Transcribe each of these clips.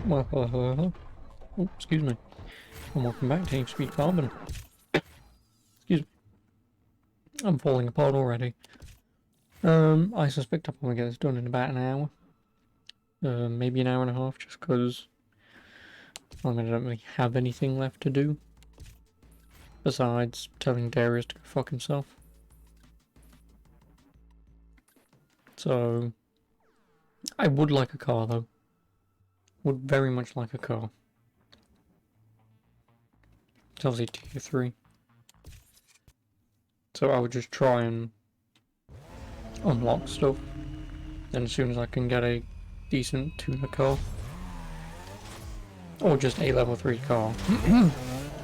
Oh, excuse me. And welcome back to Speed Carbon. Excuse me. I'm falling apart already. I suspect I'll probably get this done in about an hour. Maybe an hour and a half, just because I don't really have anything left to do. Besides telling Darius to go fuck himself. So, I would like a car though. Would very much like a car. It's obviously tier 3. So I would just try and unlock stuff. Then as soon as I can get a decent tuner car. Or just a level 3 car.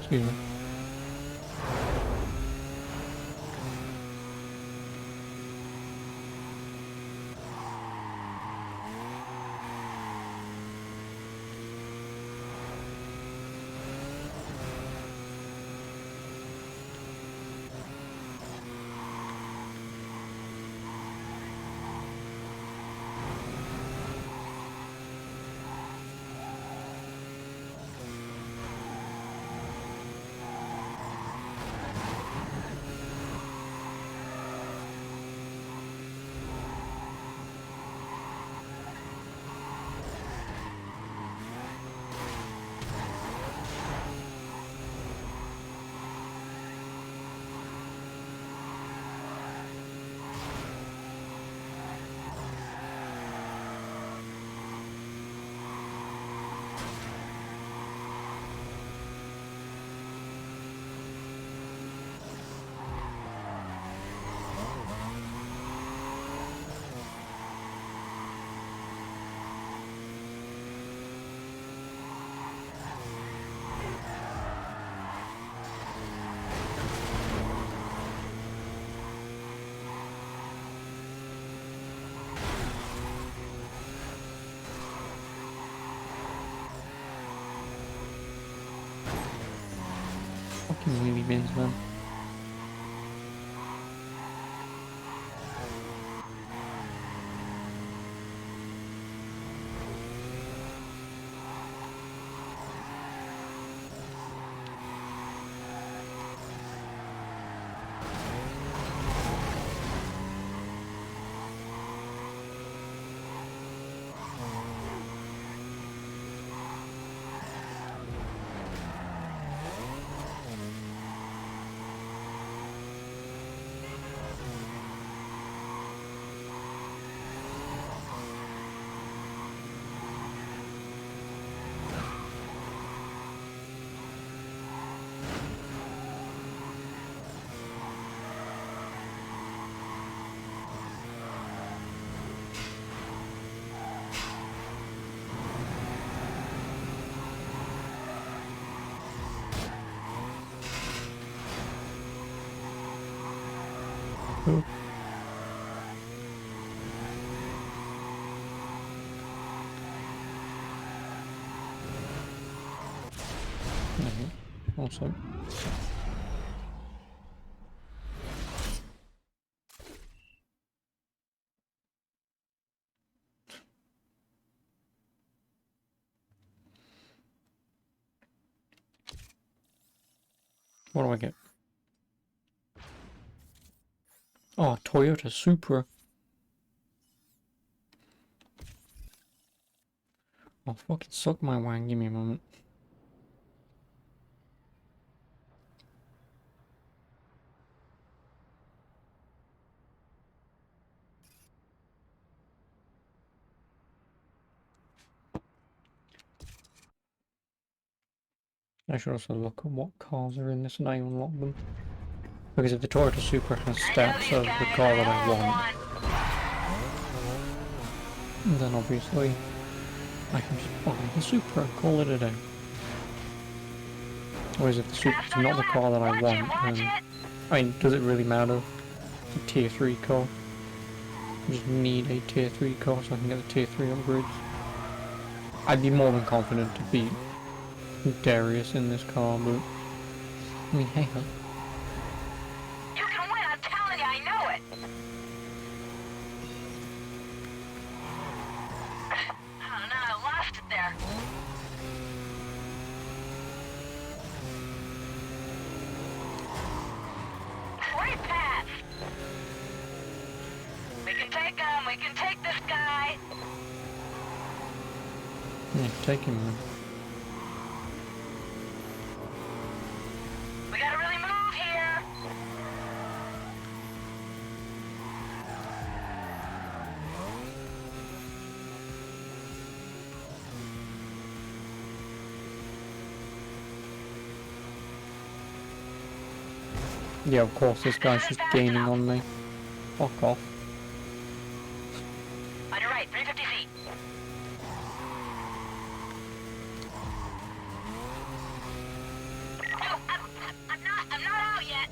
Excuse me. Fucking wheelie bins, man. Oh. Also. What do I get? Oh, Toyota Supra. Oh, fucking suck my wang. Give me a moment. I should also look at what cars are in this and I unlock them. Because if the Toyota Supra has stats of the car that I want, then obviously I can just buy the Supra and call it a day. Whereas if the Supra is not the car that I want, then, I mean, does it really matter? It's a tier 3 car. I just need a tier 3 car so I can get the tier 3 upgrades. I'd be more than confident to beat Darius in this car, but I mean, hey ho. You can win, I'm telling you, I know it! Oh no, I lost it there. take him. We can take this guy. Yeah, take him, man. We gotta really move here. Yeah, of course, this guy's just gaining on me. Fuck off. On your right, 350 feet. Oh, I'm not out yet.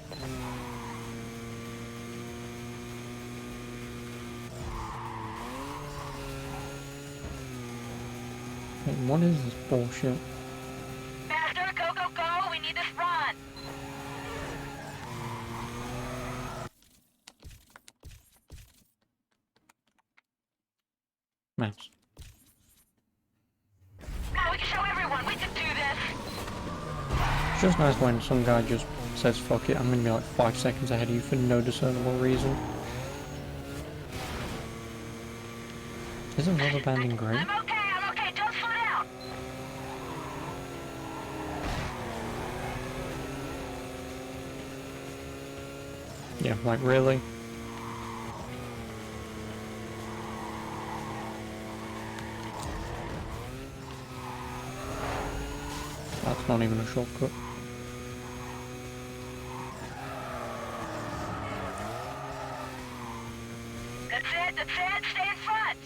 Wait, what is this bullshit? Faster, go, go, go. We need this run. Maps. Now we can show everyone we can do this. It's just nice when some guy just says, fuck it, I'm gonna be like 5 seconds ahead of you for no discernible reason. Isn't rubber banding great? I'm okay. Don't slow down. Yeah, like really? That's not even a shortcut. That's it. Stay in front.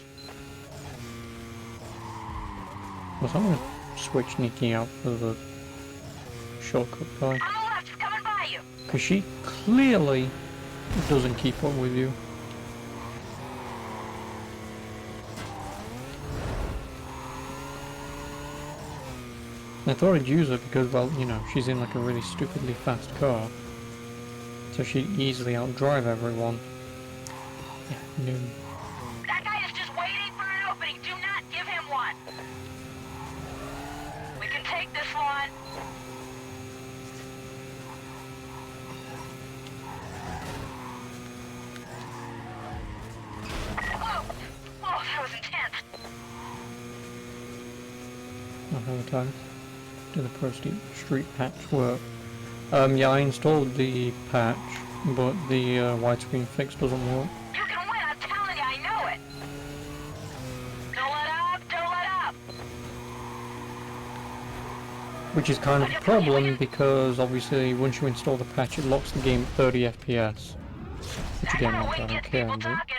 Well, I'm gonna switch Nikki out for the shortcut guy. On the left, it's coming by you. Because she clearly doesn't keep up with you. I thought I'd use her because, well, you know, she's in like a really stupidly fast car. So she'd easily outdrive everyone. Yeah, no. That guy is just waiting for an opening. Do not give him one. We can take this one. Whoa, that was intense. Not have the time. Do the Pro Street patch work? Yeah, I installed the patch, but the widescreen fix doesn't work. You can win, I'm telling you, I know it. Don't let up. Which is kind of a problem because obviously once you install the patch it locks the game at 30 FPS. Which again, That's how like, I we don't get care, people but... talking.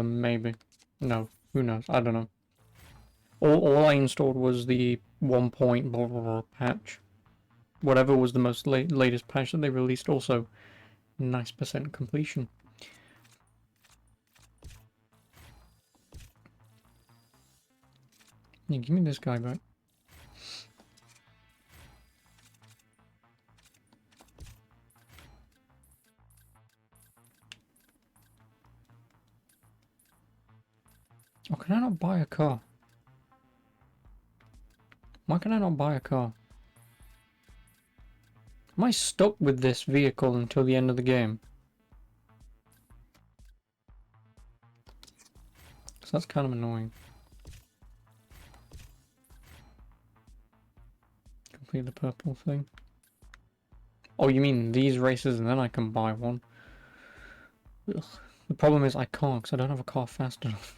Maybe. No, who knows? I don't know. All I installed was the 1 point blah blah blah patch. Whatever was the most latest patch that they released. Also, nice % completion. Yeah, give me this guy back. Oh, can I not buy a car? Why can I not buy a car? Am I stuck with this vehicle until the end of the game? So that's kind of annoying. Complete the purple thing. Oh, you mean these races and then I can buy one? Ugh. The problem is I can't because I don't have a car fast enough.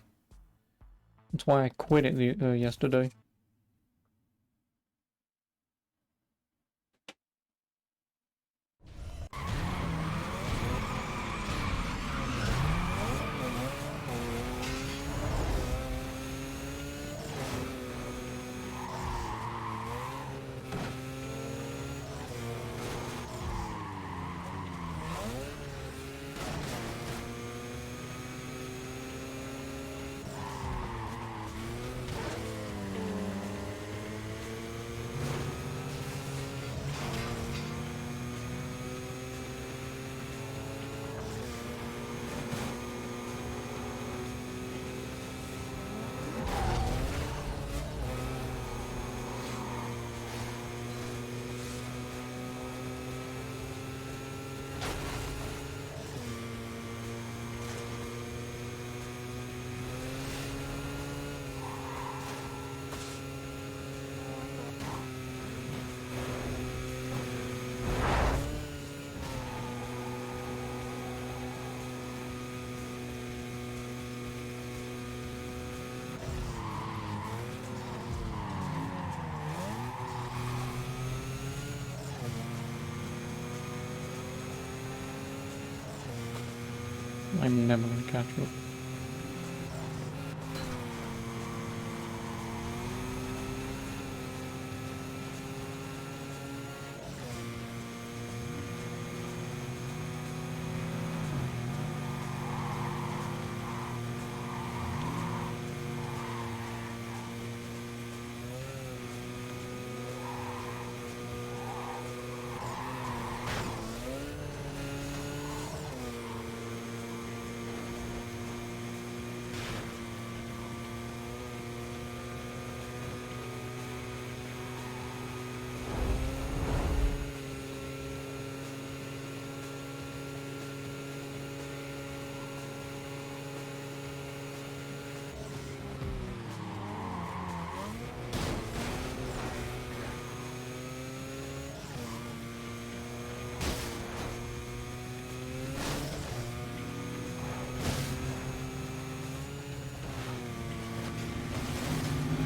That's why I quit it yesterday. I'm never gonna catch up.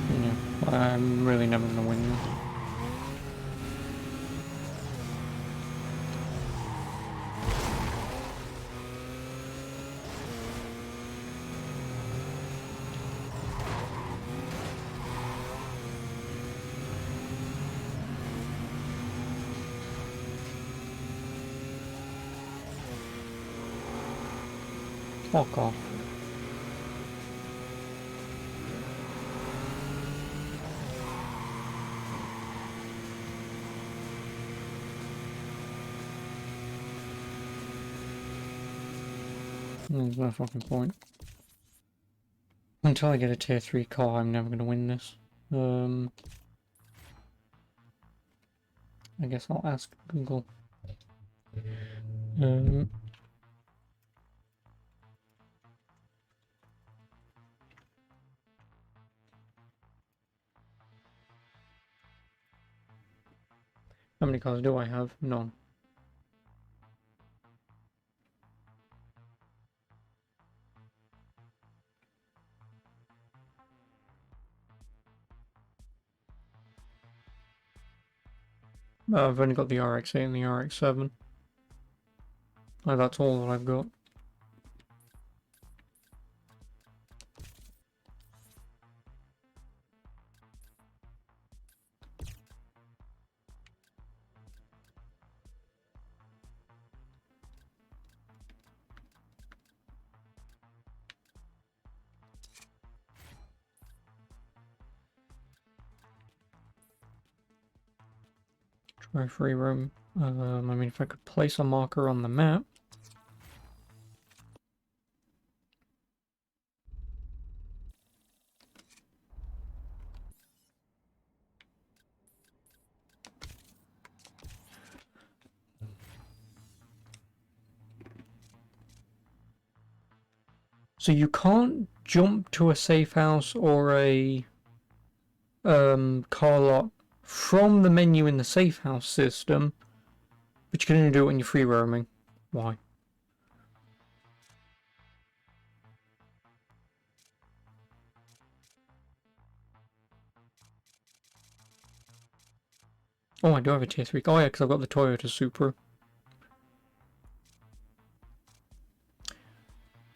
Yeah, I'm really never gonna win this. Fuck off. There's no fucking point. Until I get a tier 3 car, I'm never gonna win this. I guess I'll ask Google. How many cars do I have? None. I've only got the RX-8 and the RX-7. Oh, that's all that I've got. Try free roam. I mean, if I could place a marker on the map. So you can't jump to a safe house or a car lot from the menu in the safe house system, but you can only do it when you're free roaming. Why? Oh, I do have a tier 3. Oh yeah, because I've got the Toyota Supra.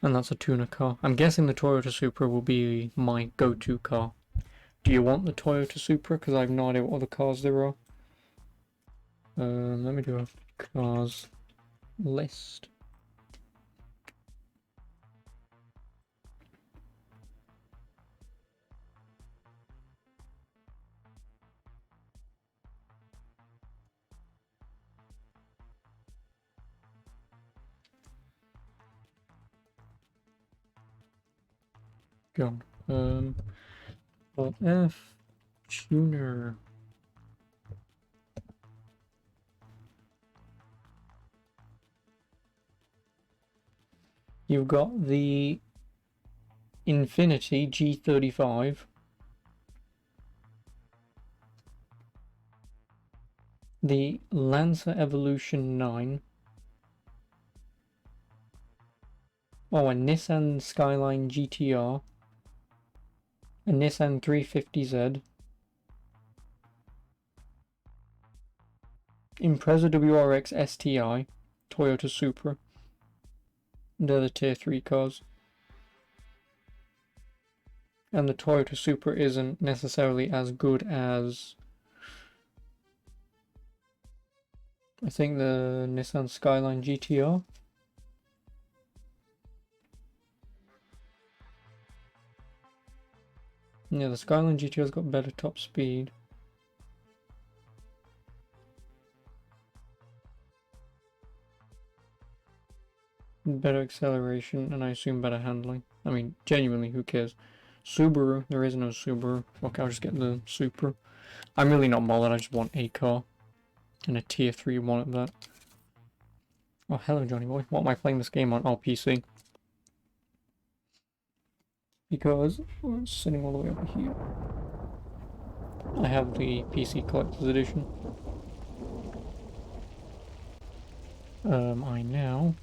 And that's a tuner car. I'm guessing the Toyota Supra will be my go-to car. Do you want the Toyota Supra? Because I have no idea what other cars there are. Let me do a cars list. God. F tuner. You've got the Infiniti G35. The Lancer Evolution 9. Oh, a Nissan Skyline GTR. A Nissan 350Z. Impreza WRX STI. Toyota Supra. They're the tier 3 cars. And the Toyota Supra isn't necessarily as good as, I think, the Nissan Skyline GTR. Yeah, the Skyline GTR's got better top speed. Better acceleration, and I assume better handling. I mean, genuinely, who cares? Subaru, there is no Subaru. Okay, I'll just get the Supra. I'm really not bothered, I just want a car. And a tier 3 one at that. Oh, hello Johnny boy. What am I playing this game on? Oh, PC. Because it's sitting all the way over here. I have the PC Collector's Edition. I now...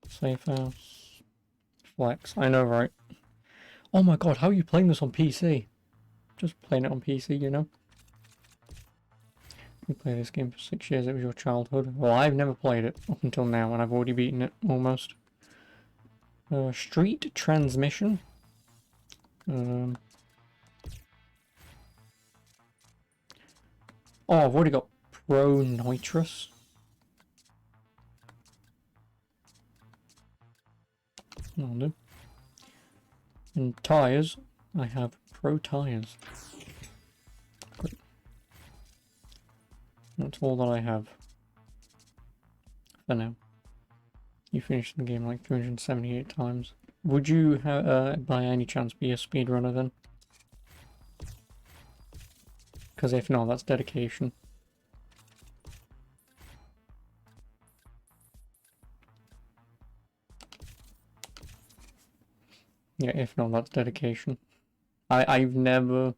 Safe house... Flex. I know, right? Oh my god, how are you playing this on PC? Just playing it on PC, you know? You played this game for 6 years, it was your childhood. Well, I've never played it up until now, and I've already beaten it, almost. Street Transmission. Oh, I've already got Pro Nitrous. That'll do. And tyres, I have Pro Tyres. Great. That's all that I have. For now. You finished the game like 378 times. Would you, by any chance, be a speedrunner then? Because if not, that's dedication. Yeah, if not, that's dedication. I've never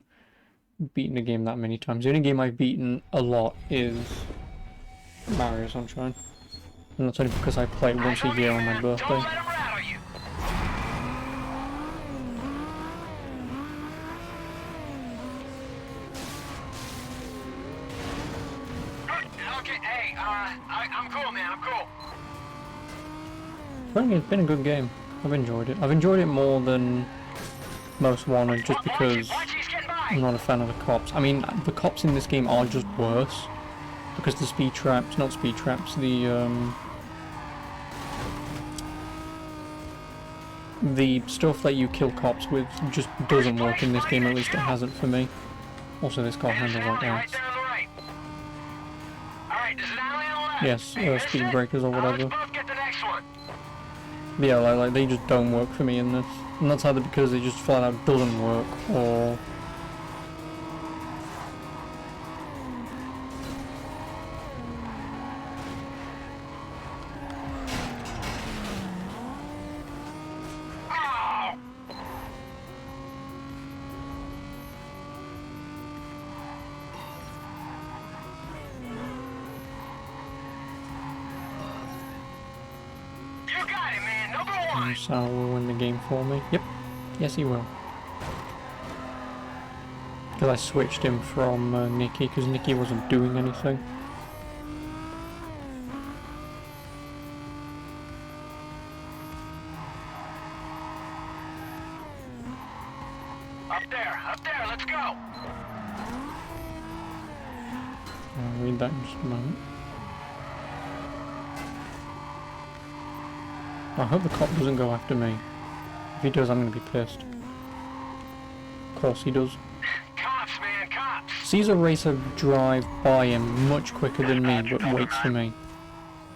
beaten a game that many times. The only game I've beaten a lot is Mario Sunshine. And that's only because I play it once a year on my birthday. Don't let him rattle you. Okay, hey, I'm cool, man, I'm cool. I think it's been a good game. I've enjoyed it. I've enjoyed it more than most Wanted, just because I'm not a fan of the cops. I mean, the cops in this game are just worse. Because the speed traps, not speed traps, the stuff that you kill cops with just doesn't work in this game, at least it hasn't for me. Also, this car handles like that. Yes, speed breakers or whatever. Yeah, like they just don't work for me in this. And that's either because it just flat out doesn't work, or... Sal will win the game for me. Yep. Yes, he will. Because I switched him from Nikki, because Nikki wasn't doing anything. Up there, let's go! I'll read that in just a moment. I hope the cop doesn't go after me. If he does, I'm going to be pissed. Of course he does. Cops, man, cops! Caesar Racer drive by him much quicker than me, but waits for me.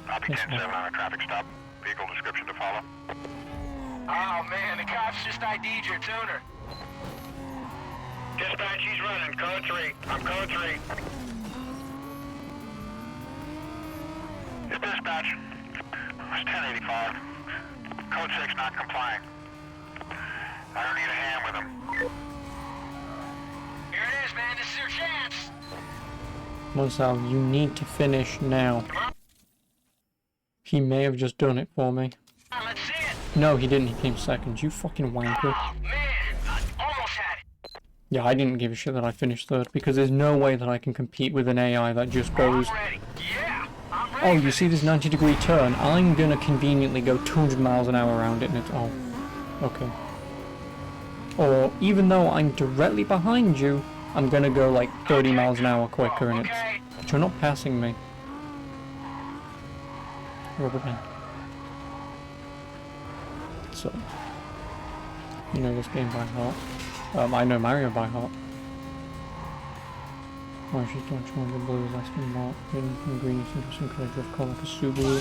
Copy 10-7 on a traffic stop. Vehicle description to follow. Oh man, the cops just ID'd your tuner. Dispatch, he's running. Code 3. I'm code 3. It's dispatch. It's 1085. Code 6 not complying. I don't need a hand with him. Here it is, man, this is your chance! Monsal, you need to finish now. He may have just done it for me. Let's see it! No, he didn't. He came second. You fucking wanker. Oh man, I almost had it! Yeah, I didn't give a shit that I finished third, because there's no way that I can compete with an AI that just goes... I'm ready. Yeah, I'm oh, you see this 90-degree turn? I'm gonna conveniently go 200 miles an hour around it, and it's, oh, okay. Or, even though I'm directly behind you, I'm gonna go like 30 miles an hour quicker, and Okay. but you're not passing me. Rubber band. So, you know this game by heart. I know Mario by heart. Oh, she's doing one of the blues, last one mark, hidden from green, you seem to encourage her to call like a Subaru.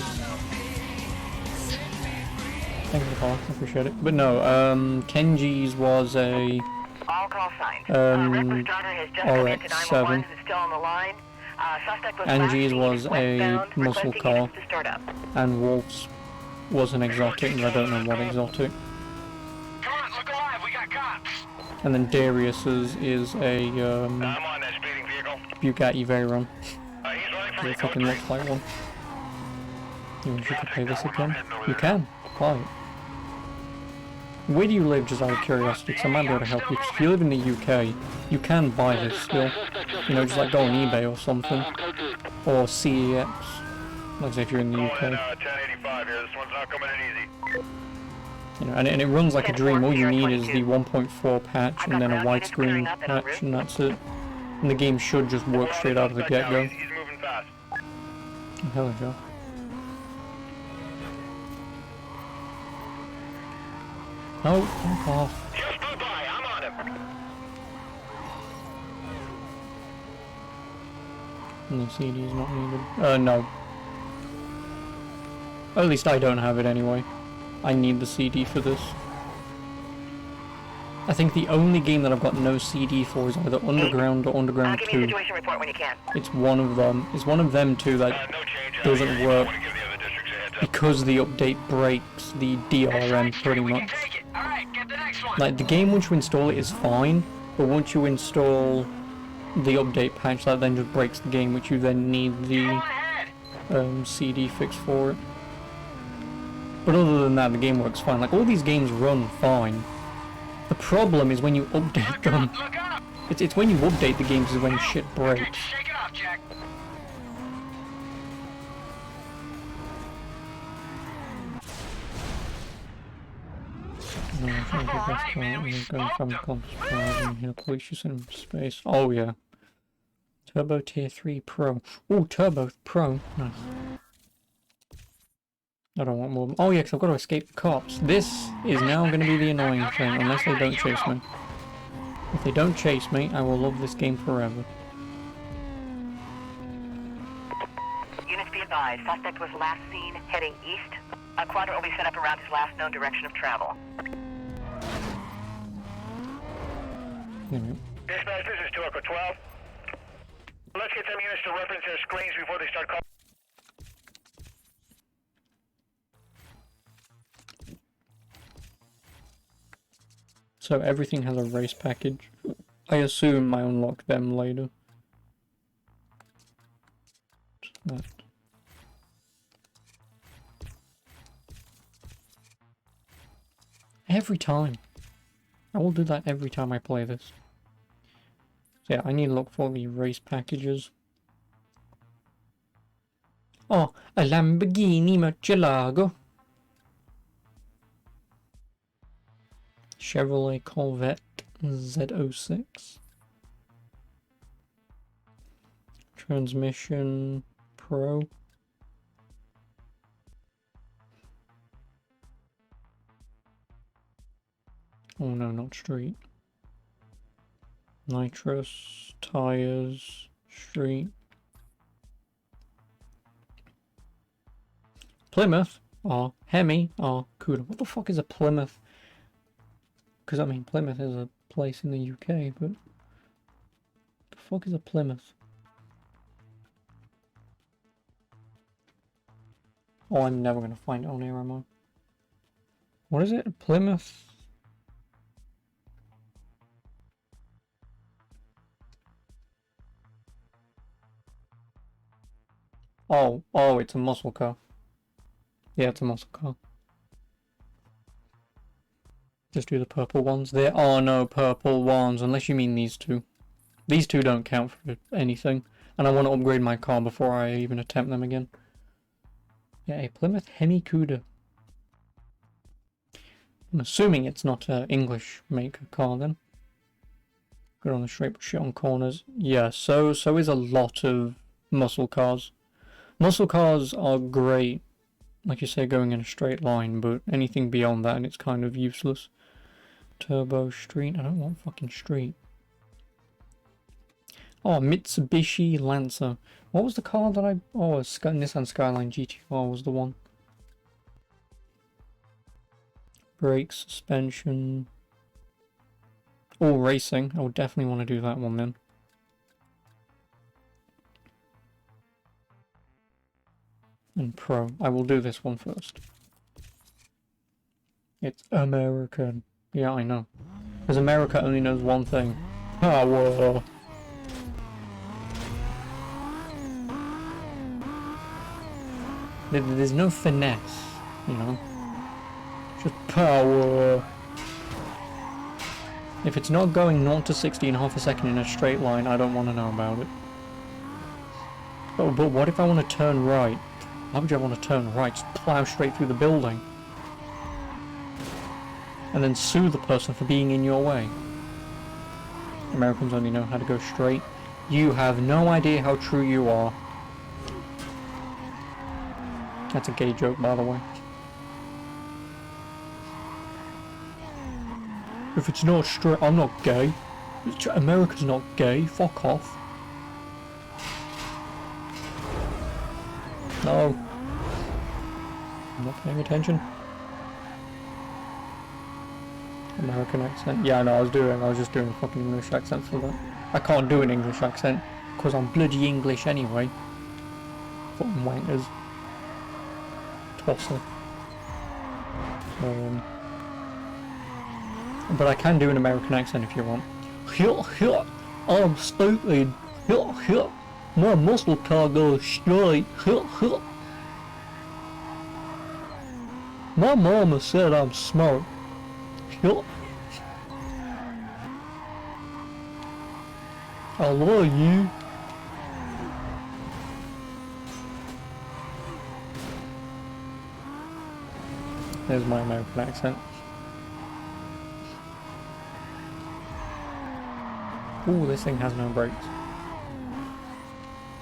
Thank you, Paul, I appreciate it. But no, Kenji's was a All call signs. RX-7. Reckless driver has just come into 911 and is still on the line. Suspect was Angie's last seen was a westbound, muscle requesting car, units to start up. and Wolf's was an exotic, and I don't know what exotic. Come on, look alive. We got cops. And then Darius's is a I'm on that speeding vehicle. Bugatti Veyron. He's running for It fucking looks like one. You wish you could play this again? You can. Buy it. Where do you live, just out of curiosity? Because I might be able to help you. 'Cause if you live in the UK, you can buy this still. You know, just like go on eBay or something. Or CEX. Like say if you're in the UK. 1085 here. This one's not coming in easy. You know, and it runs like a dream. All you need is the 1.4 patch and then a widescreen patch, and that's it. And the game should just work straight out of the get-go. He's moving fast. Oh, hell yeah. Oh, fuck off. Just blew by. I'm on him. And the CD is not needed. No. At least I don't have it anyway. I need the CD for this. I think the only game that I've got no CD for is either Underground or Underground Give me a 2. situation report when you can. It's one of them. It's one of them two that No change. doesn't work Want to give the other districts a heads up. because the update breaks the DRM pretty We can much. take it. All right, get the next one. Like, the game once you install it is fine, but once you install the update patch, that then just breaks the game, which you then need Go the ahead. CD fix for it. But other than that, the game works fine. Like, all these games run fine. The problem is when you update them. Look up. It's when you update the games is when shit Okay, breaks. shake it off, Jack. No, I think the best part is going from Famicom and here, police you send him to space. Oh yeah. Turbo Tier 3 Pro. Oh, Turbo Pro. Nice. I don't want more. Oh yeah, because I've got to escape the cops. This is now going to be the annoying thing, unless they don't chase me. If they don't chase me, I will love this game forever. Units be advised. Suspect was last seen heading east. A quadrant will be set up around his last known direction of travel. Anyway. Dispatch, this is 2 Echo 12. Let's get some units to reference their screens before they start calling. So everything has a race package. I assume I unlock them later. That. Every time. I will do that every time I play this. So yeah, I need to look for the race packages. Oh, a Lamborghini Murcielago. Chevrolet Corvette Z06. Transmission Pro. Oh no, not street. Nitrous, tires, street. Plymouth, or Hemi, or Cuda. What the fuck is a Plymouth? Because I mean, Plymouth is a place in the UK, but the fuck is a Plymouth? Oh, I'm never gonna find it on here, am I? What is it? Plymouth? Oh, it's a muscle car. Yeah, it's a muscle car. Just do the purple ones. There are no purple ones, unless you mean these two. These two don't count for anything, and I want to upgrade my car before I even attempt them again. Yeah, a Plymouth Hemi Cuda. I'm assuming it's not an English make car then. Good on the straight, but shit on corners. Yeah, so is a lot of muscle cars. Muscle cars are great, like you say, going in a straight line, but anything beyond that, it's kind of useless. Turbo Street. I don't want fucking street. Oh, Mitsubishi Lancer. What was the car that I... Oh, Nissan Skyline GT4 was the one. Brakes, suspension. Oh, racing. I would definitely want to do that one then. And pro. I will do this one first. It's American. Yeah, I know. Because America only knows one thing. Power. There's no finesse, you know. Just power. If it's not going 0 to 60 in half a second in a straight line, I don't want to know about it. Oh, but what if I want to turn right? Why would you want to turn right? Just plow straight through the building. And then sue the person for being in your way. Americans only know how to go straight. You have no idea how true you are. That's a gay joke, by the way. If it's not straight, I'm not gay. America's not gay. Fuck off. No. I'm not paying attention. American accent. Yeah, no, I was just doing a fucking English accent for that. I can't do an English accent, because I'm bloody English anyway. Fucking wankers. Tosser. But I can do an American accent if you want. I'm stupid. My muscle car goes straight. My mama said I'm smart. I love you. There's my American accent. Ooh, this thing has no brakes.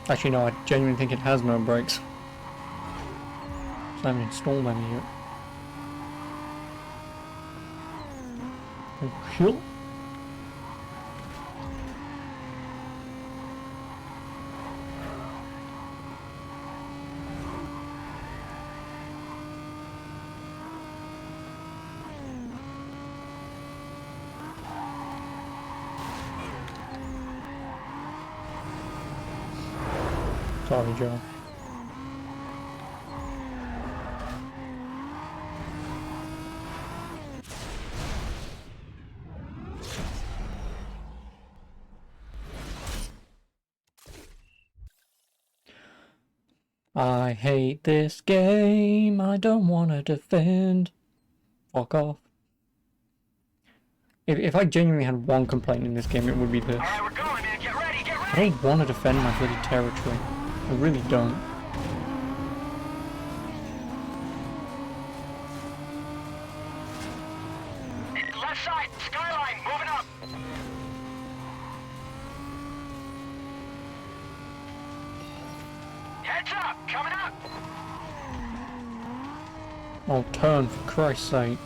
Actually, no, I genuinely think it has no brakes. I haven't installed any yet. Hill. Sorry, Joe. I hate this game, I don't want to defend. Fuck off. If I genuinely had one complaint in this game, it would be this. Alright, we're going, man. Get ready, get I ready! don't want to defend my bloody territory. I really don't. Left side, skyline, moving up! Heads up, coming up! Oh, turn, for Christ's sake.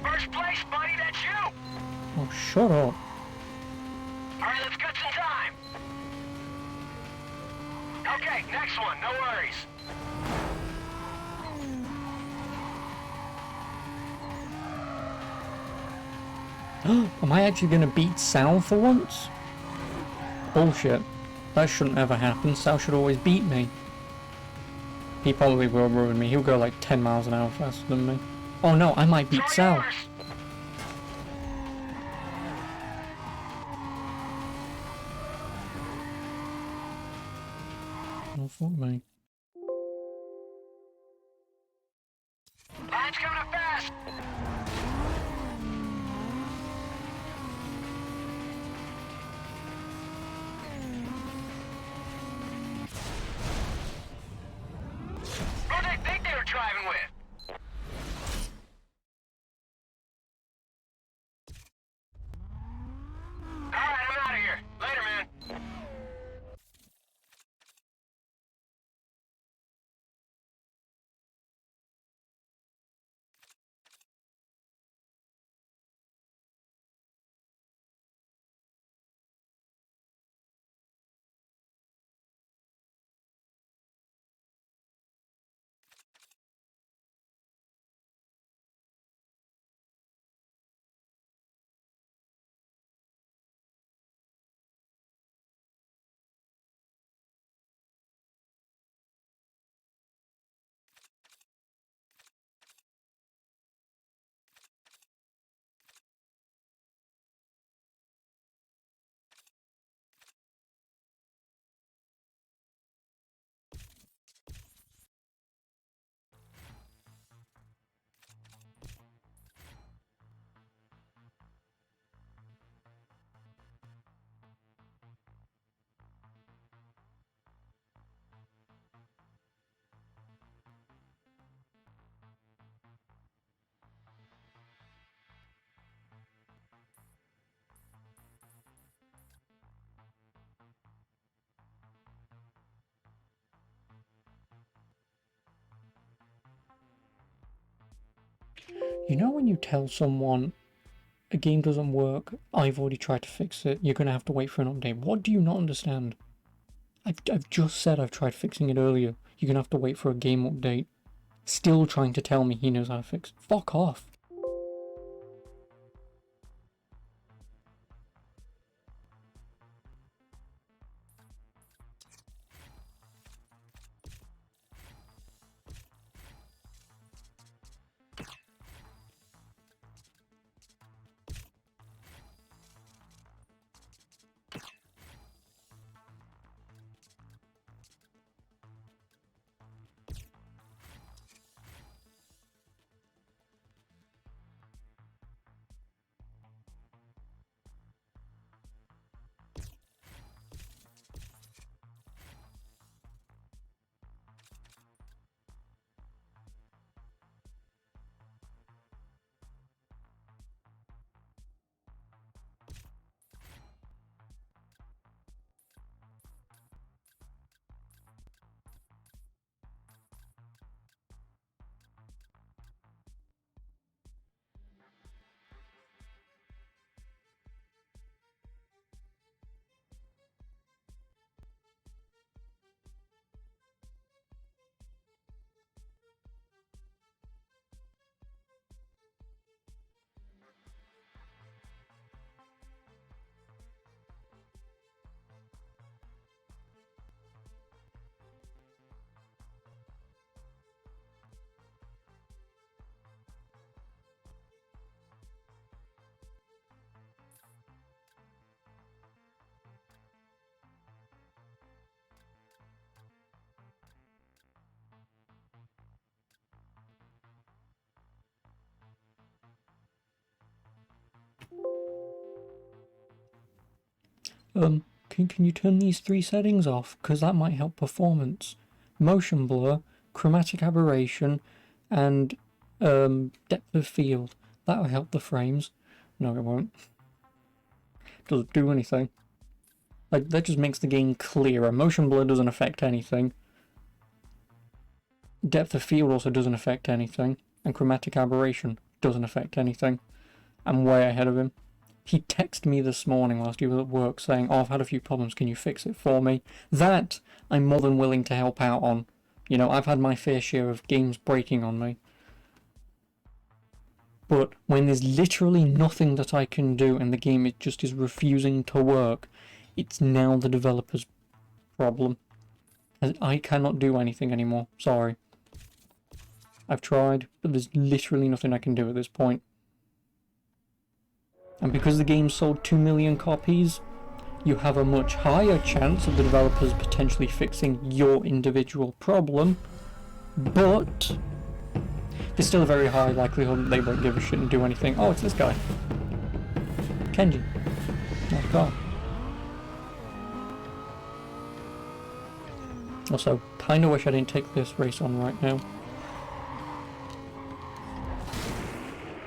First place, buddy, that's you! Oh, shut up. Alright, let's get some time! Okay, next one, no worries. Am I actually gonna beat Sal for once? Bullshit. That shouldn't ever happen. Sal should always beat me. He probably will ruin me. He'll go like 10 miles an hour faster than me. Oh no, I might beat Sal. Yours. Oh, fuck me. Line's coming up fast! You know when you tell someone a game doesn't work, I've already tried to fix it, you're going to have to wait for an update. What do you not understand? I've just said I've tried fixing it earlier. You're going to have to wait for a game update. Still trying to tell me he knows how to fix it. Fuck off. Can you turn these 3 settings off? Because that might help performance. Motion blur, chromatic aberration, and depth of field. That'll help the frames. No, it won't. Doesn't do anything. Like, that just makes the game clearer. Motion blur doesn't affect anything. Depth of field also doesn't affect anything. And chromatic aberration doesn't affect anything. I'm way ahead of him. He texted me this morning whilst he was at work saying, "Oh, I've had a few problems, can you fix it for me?" That I'm more than willing to help out on. You know, I've had my fair share of games breaking on me. But when there's literally nothing that I can do and the game just is refusing to work, it's now the developer's problem. I cannot do anything anymore. Sorry. I've tried, but there's literally nothing I can do at this point. And because the game sold 2 million copies, you have a much higher chance of the developers potentially fixing your individual problem, but there's still a very high likelihood that they won't give a shit and do anything. Oh, it's this guy. Kenji. Nice car. Also, kinda wish I didn't take this race on right now.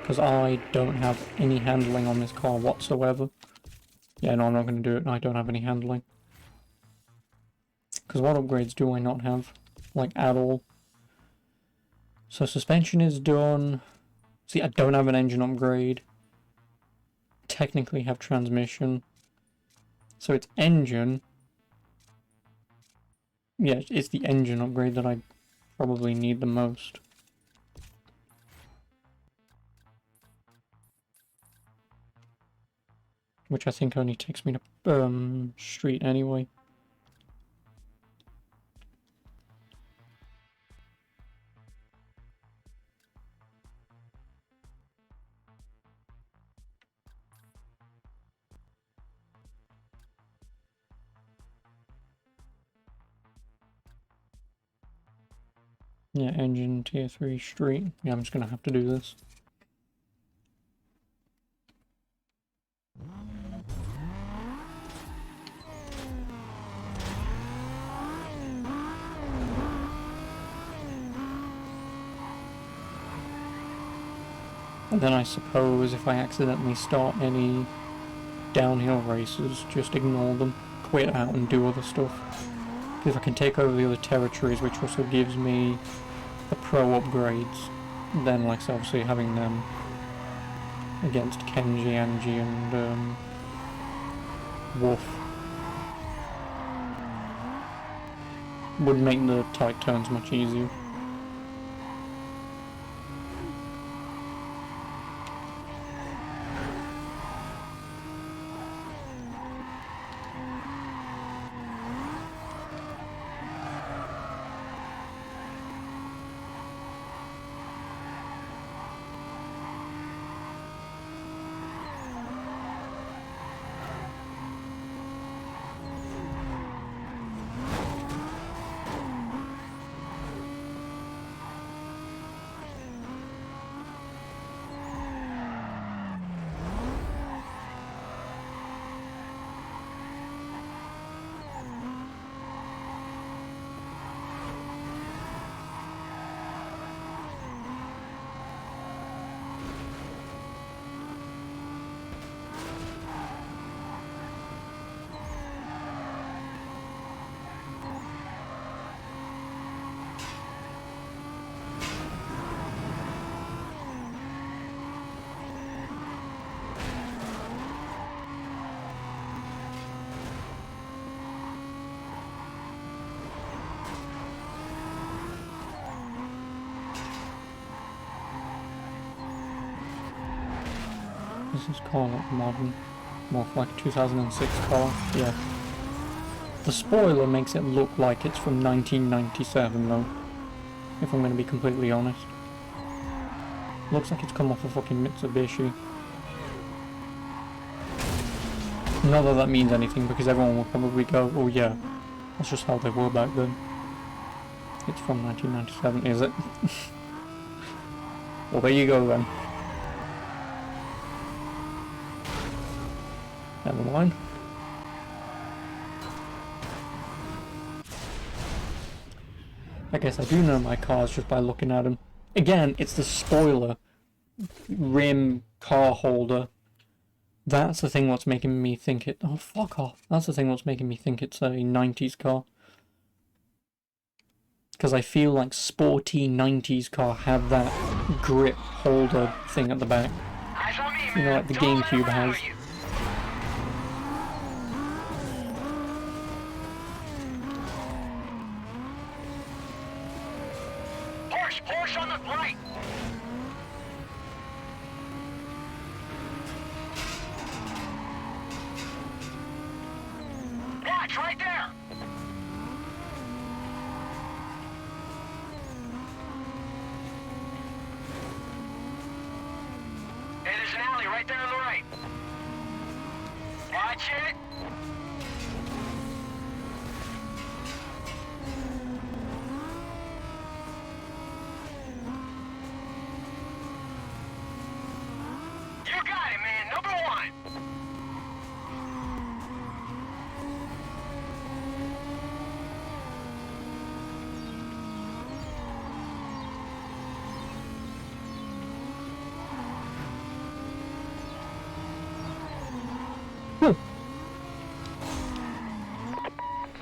Because I don't have any handling on this car whatsoever. Yeah, no, I'm not going to do it. I don't have any handling. Because what upgrades do I not have? Like, at all. So suspension is done. See, I don't have an engine upgrade. Technically have transmission. So it's engine. Yeah, it's the engine upgrade that I probably need the most. Which I think only takes me to street anyway. Yeah, engine tier 3 street. Yeah, I'm just gonna have to do this. And then I suppose if I accidentally start any downhill races, just ignore them, quit out and do other stuff. If I can take over the other territories, which also gives me the pro upgrades, then, like, so obviously having them against Kenji, Angie, and Wolf would make the tight turns much easier. This is car like modern, more like a 2006 car, yeah. The spoiler makes it look like it's from 1997 though, if I'm going to be completely honest. Looks like it's come off a fucking Mitsubishi. Not that that means anything, because everyone will probably go, oh yeah, that's just how they were back then. It's from 1997, is it? Well, there you go then. Never mind. I guess I do know my cars just by looking at them. Again, it's the spoiler. Rim, car holder. That's the thing what's making me think it... Oh, fuck off. That's the thing what's making me think it's a 90s car. Because I feel like sporty 90s car have that grip holder thing at the back. You know, like the GameCube has. Horse on the right! Watch, right there! Hey, there's an alley right there on the right. Watch it! You got it, man. Number one.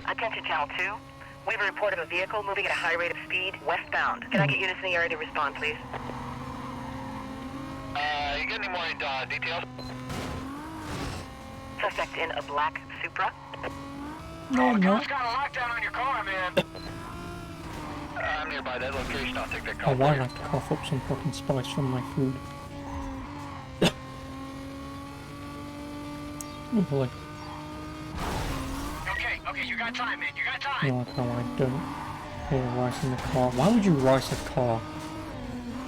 Attention Channel 2. We have a report of a vehicle moving at a high rate of speed westbound. Can I get units in the area to respond, please? You get any more details? Suspect in a black Supra. No, The no. cops got a lockdown on your car, man. I'm nearby that location. I'll take that call. Oh, why not cough up some fucking spice from my food? Lovely. Okay, you got time, man. You got time. No, I don't hear rice in the car. Why would you rice a car?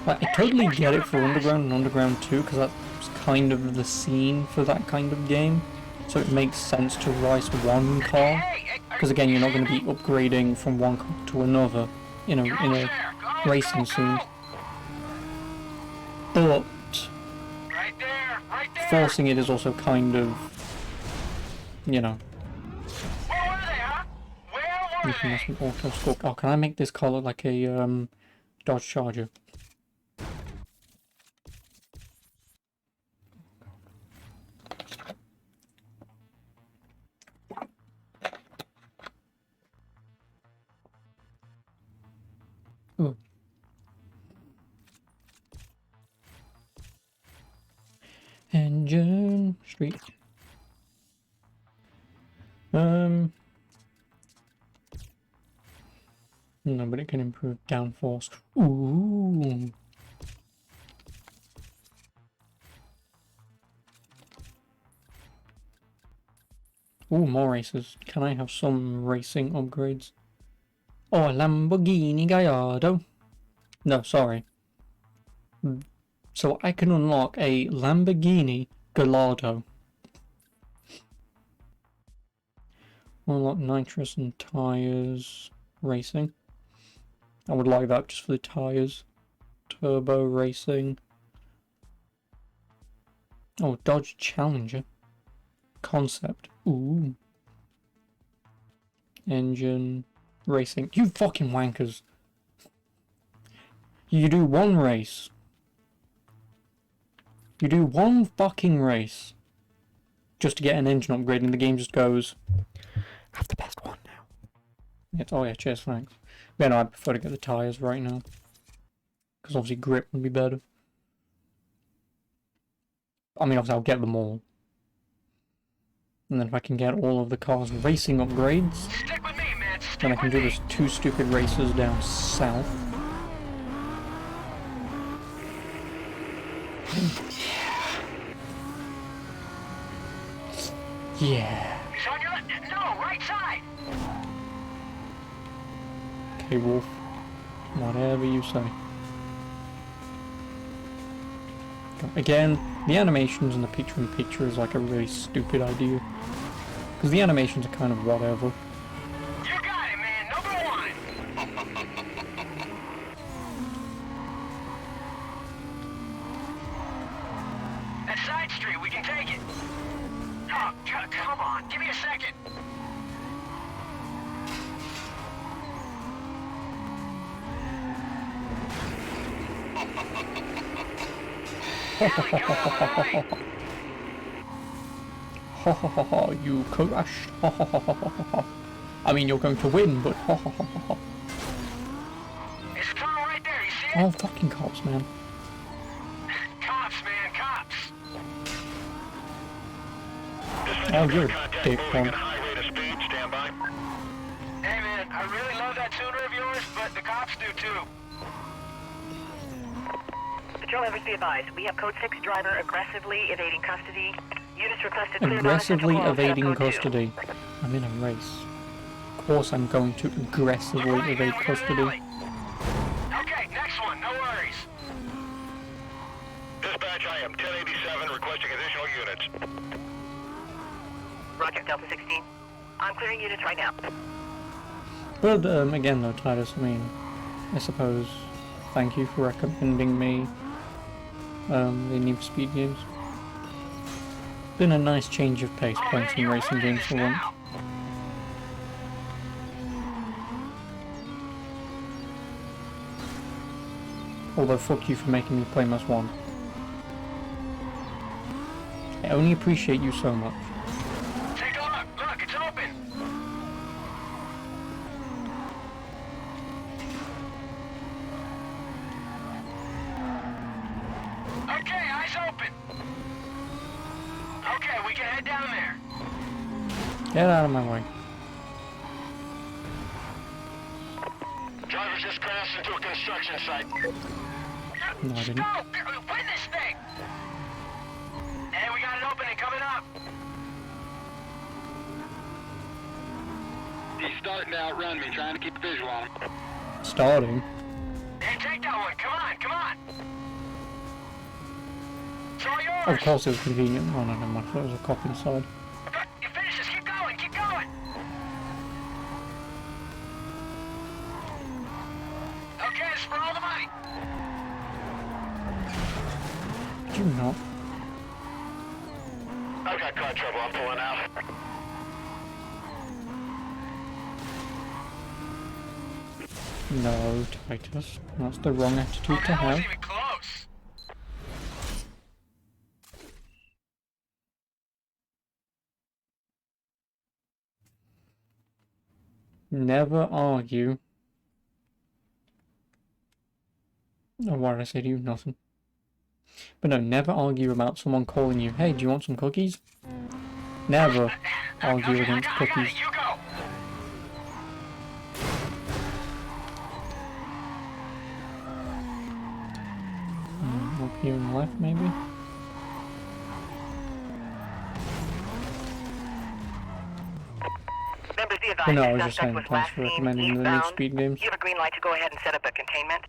Like, I totally get it for Underground and Underground 2, because that's kind of the scene for that kind of game. So it makes sense to rice one car. Because again, you're not going to be upgrading from one car to another, you know, in a racing scene. But Right there, right there. forcing it is also kind of, you know, Where were they, huh? Where were making they? this an auto score. Oh, can I make this car look like a Dodge Charger? Ooh. Engine Street. No, but it can improve downforce. Ooh. Ooh, more races. Can I have some racing upgrades? Oh, a Lamborghini Gallardo. No, sorry. So I can unlock a Lamborghini Gallardo. Unlock nitrous and tires racing. I would like that just for the tires. Turbo racing. Oh, Dodge Challenger. Concept. Ooh. Engine. Racing. You fucking wankers. You do one race. You do one fucking race. Just to get an engine upgrade and the game just goes, have the best one now. It's, oh yeah, cheers, thanks. Yeah, no, I prefer to get the tyres right now. Because obviously grip would be better. I mean, obviously I'll get them all. And then if I can get all of the cars racing upgrades, Stick with me, man. then I can do this 2 stupid races down south. Yeah. He's on your left. No, right side. Okay, Wolf. Whatever you say. Again, the animations and the picture-in-picture is like a really stupid idea. Because the animations are kind of whatever. You got it, man. Number 1. That side street, we can take it. Oh, come on. Give me a second. Here we go. All right. Ha ha ha ha, you crashed. Ha ha ha ha ha ha. I mean, you're going to win, but ha ha ha ha ha. It's a tunnel right there. You see it? Oh, fucking cops, man. Cops, man. Cops. Oh, you're a dick, man. High rate of speed. Stand by. Hey, man. I really love that tuner of yours, but the cops do too. Patrol members be advised. We have code 6 driver aggressively evading custody. Units requested clear Aggressively by the central evading code 2. custody. I'm in a race. Of course I'm going to aggressively evade custody. Okay, next one. No worries. Dispatch, I am 1087 requesting additional units. Roger, Delta 16. I'm clearing units right now. But again though, Titus, I mean, I suppose, thank you for recommending me the Need for Speed games. Been a nice change of pace playing some racing games for once. Although fuck you for making me play Must 1. I only appreciate you so much. Take a look. Look, it's open. Okay, eyes open. Okay, we can head down there. Get out of my way. Driver just crashed into a construction site. No, I didn't. Go! Win this thing! Hey, we got an opening coming up. He's starting to outrun me, trying to keep visual on him. Starting. Hey, take that one. Come on, come on. It's all yours. Of course it was convenient. Oh no, never mind. I thought there was a cop inside. You finish this. Keep going, keep going. Okay, it's for all the money. Did you not? I've got car trouble. I'm pulling out. No, Titus. That's the wrong attitude to That have. wasn't even close. Never argue. Oh, what did I say to you? Nothing. But no, never argue about someone calling you, hey, do you want some cookies? Never argue against cookies. You go. Up here on the left, maybe? Members, be But advised no, I the was just suspect saying, was thanks last for seen recommending the Need eastbound. Speed games. You have a green light to go ahead and set up a containment.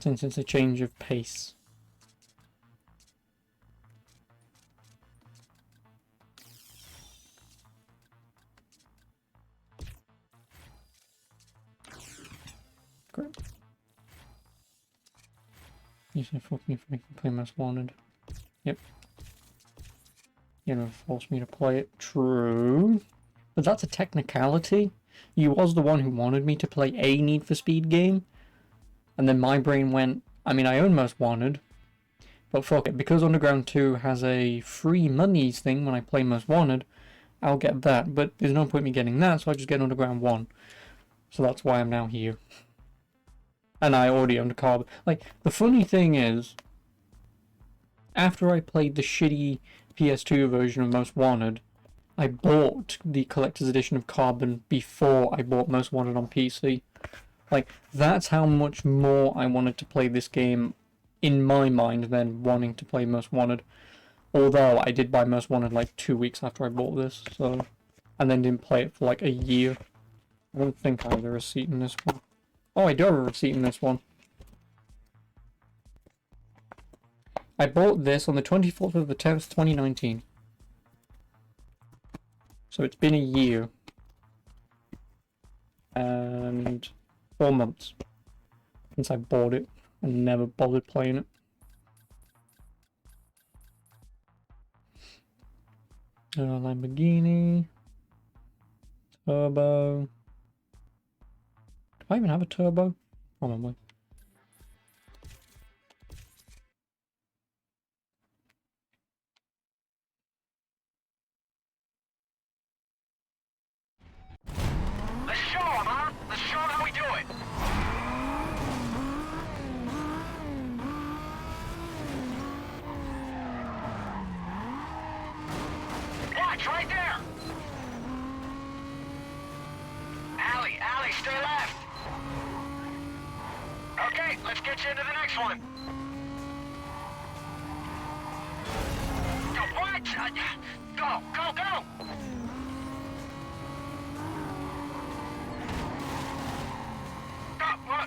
Since it's a change of pace. Great. You said fuck me for making play most wanted. Yep. You never forced me to play it. True. But that's a technicality. You was the one who wanted me to play a Need for Speed game. And then my brain went, I mean, I own Most Wanted. But fuck it, because Underground 2 has a free monies thing when I play Most Wanted, I'll get that. But there's no point me getting that, so I just get Underground 1. So that's why I'm now here. And I already owned a car. Like, the funny thing is, after I played the shitty PS2 version of Most Wanted, I bought the collector's edition of Carbon before I bought Most Wanted on PC. Like, that's how much more I wanted to play this game in my mind than wanting to play Most Wanted. Although I did buy Most Wanted like 2 weeks after I bought this, so... And then didn't play it for like a year. I don't think I have a receipt in this one. Oh, I do have a receipt in this one. I bought this on the 24th of the 10th, 2019. So it's been a year. And 4 months since I bought it and never bothered playing it. Lamborghini. Turbo. Do I even have a turbo? Probably. Let's show 'em, huh? Let's show 'em how we do it. Watch right there. Allie, stay left. Okay, let's get you into the next one. What? Go!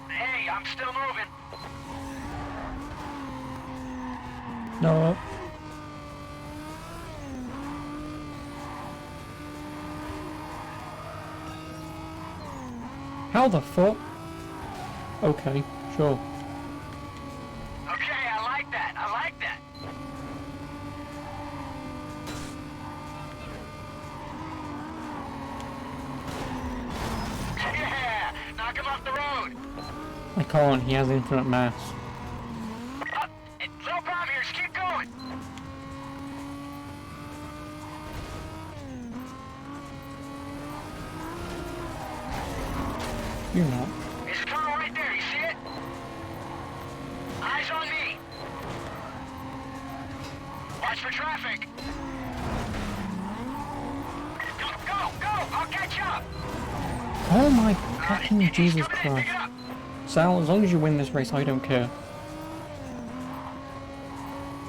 Hey, I'm still moving. No. How the fuck? Okay, sure. Okay, I like that. Yeah, knock him off the road. I can't, he has infinite mass. No problem here, just keep going. You're not. It's coming right there, you see it? Eyes on me. Watch for traffic. Go! I'll catch up. Oh my fucking He's Jesus coming in, Christ. pick it up. Sal, as long as you win this race, I don't care.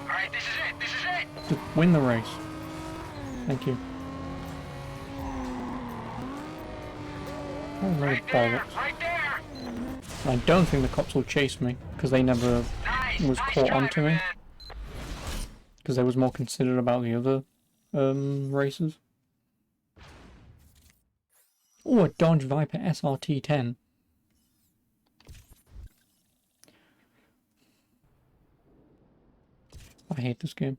Alright, this is it. Just win the race. Thank you. Oh, no, Right there, bollocks. right there. I don't think the cops will chase me, because they never was caught onto me. man. Because they was more considerate about the other races. Oh, a Dodge Viper SRT10. I hate this game.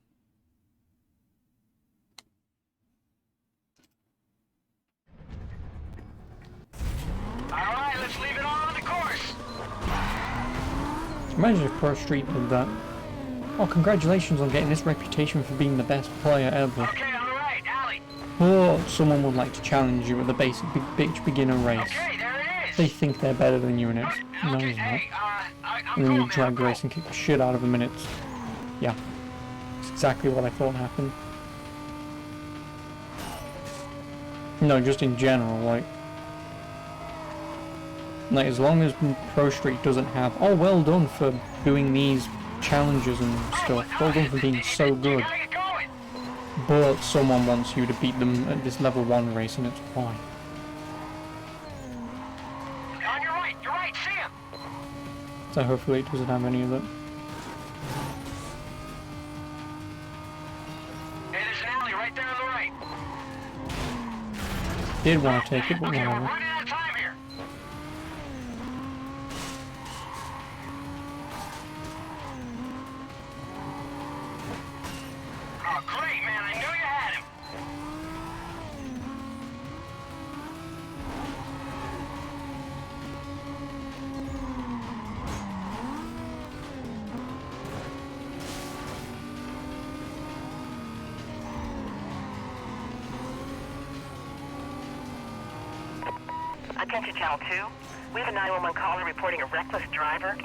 Alright, let's leave it all on the course. Imagine if Pro Street did that. Oh, congratulations on getting this reputation for being the best player ever. Okay, alright, Allie. Or someone would like to challenge you at the basic bitch beginner race. Okay, there it is. They think they're better than you, and it's no, Okay, he's not. hey, I'm And then cool, you man, drag I'm cool. race and kick the shit out of them, and it's yeah, it's exactly what I thought happened. No, just in general, like as long as Pro Street doesn't have, oh, well done for doing these challenges and stuff, well done for being so good, Gotta get going. but someone wants you to beat them at this level 1 race, and it's why. On your right, see him. So hopefully it doesn't have any of that. Hey, there's an alley right there on the right. Did want to take it, but Okay, we're whatever. running out of time here. Oh, great, man. I knew you had him. Attention Channel 2. We have a 911 caller reporting a reckless driver.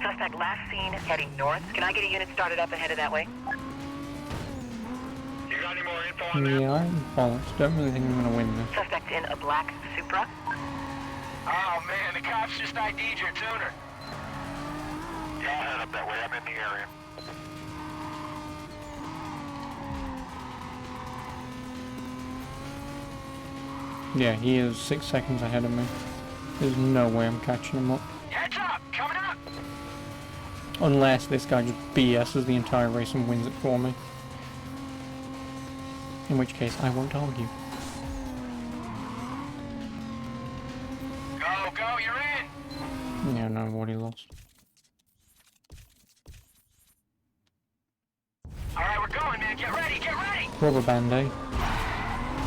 Suspect last seen heading north. Can I get a unit started up and headed that way? You got any more info on that? Yeah, I'm bollocks. Don't really think I'm going to win this. Suspect in a black Supra. Oh, man, the cops just ID'd your tuner. Yeah, I'll head up that way. I'm in the area. Yeah, he is 6 seconds ahead of me. There's no way I'm catching him up. Heads up! Coming up! Unless this guy just BS's the entire race and wins it for me. In which case, I won't argue. Go, you're in! Yeah, no, what he lost. Alright, we're going, man. Get ready, get ready! Rubber band, eh?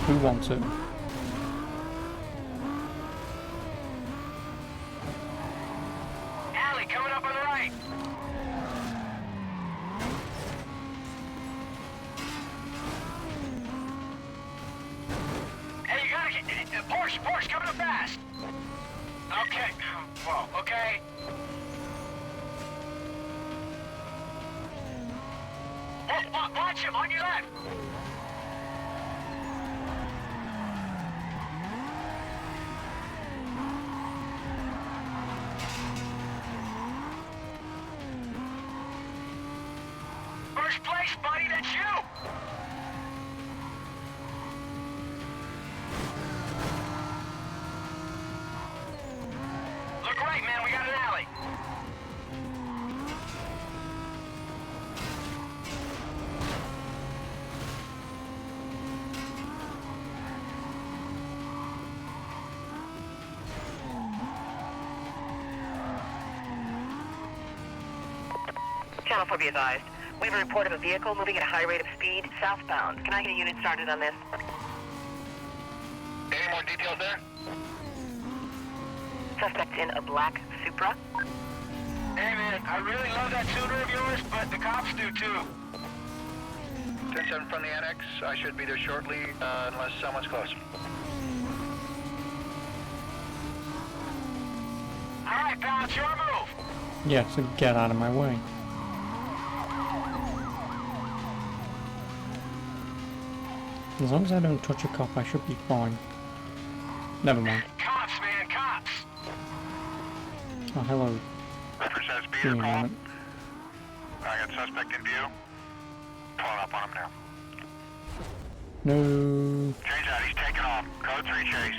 Who wants it? Alley, coming up on the right. Hey, you gotta get... Porsche, coming up fast! Okay, whoa, okay. Watch him, on your left! First place, buddy, that's you! Look right, man, we got an alley. Channel 4 be advised. We have a report of a vehicle moving at a high rate of speed southbound. Can I get a unit started on this? Any more details there? Suspect in a black Supra. Hey, man, I really love that tuner of yours, but the cops do too. 10-7 from the annex. I should be there shortly, unless someone's close. All right, pal, it's your move. Yeah, so get out of my way. As long as I don't touch a cop, I should be fine. Never mind. Cops, man, cops. Oh, hello. Reference has Give speeder me a call. moment. I got suspect in view. Pulling up on him now. No. Change out, he's taking off. Code 3 chase.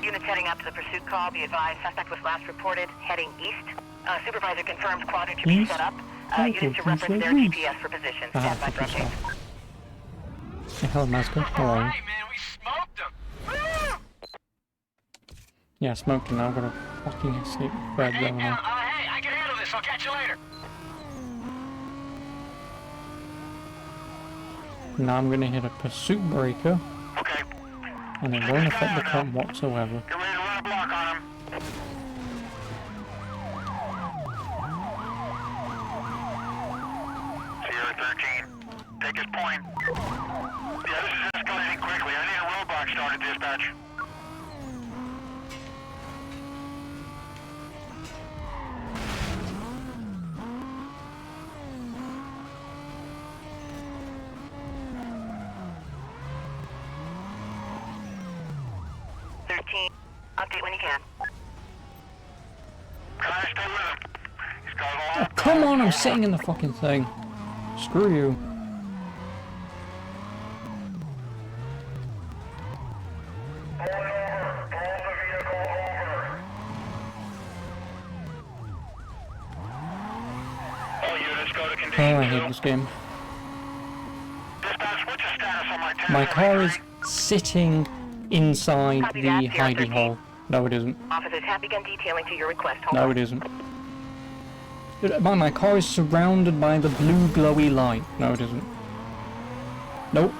Units heading out to the pursuit call. Be advised, suspect was last reported heading east. Supervisor confirmed quadrant to be East? set up. Okay, Units to please reference say their east. GPS for position. Ah, Stand by for fuck updates. yourself. Hey, hello, Masco. How All are you? right, man, we smoked him. Woo! Yeah, smoked and I've got a fucking escape bed Hey, going on. hey, I can handle this. I'll catch you later. Now I'm gonna hit a pursuit breaker, Okay. and it won't affect the cop whatsoever. Get ready to run a block on him. Sierra 13. Take his point. Yeah, this is escalating quickly. I need a roadblock started, dispatch. 13. Update when you can. Can I stay with him? He's got a Oh, long come on, I'm sitting in the fucking thing. Screw you. All units go to Oh, condition I hate 2. this game. Dispatch, what's the status on my 1033? My car is sitting inside Copy the that, hidey 013. hole. No, it isn't. Officers have begun detailing to your request. Hold No, on. it isn't. My car is surrounded by the blue glowy light. No, it isn't. Nope.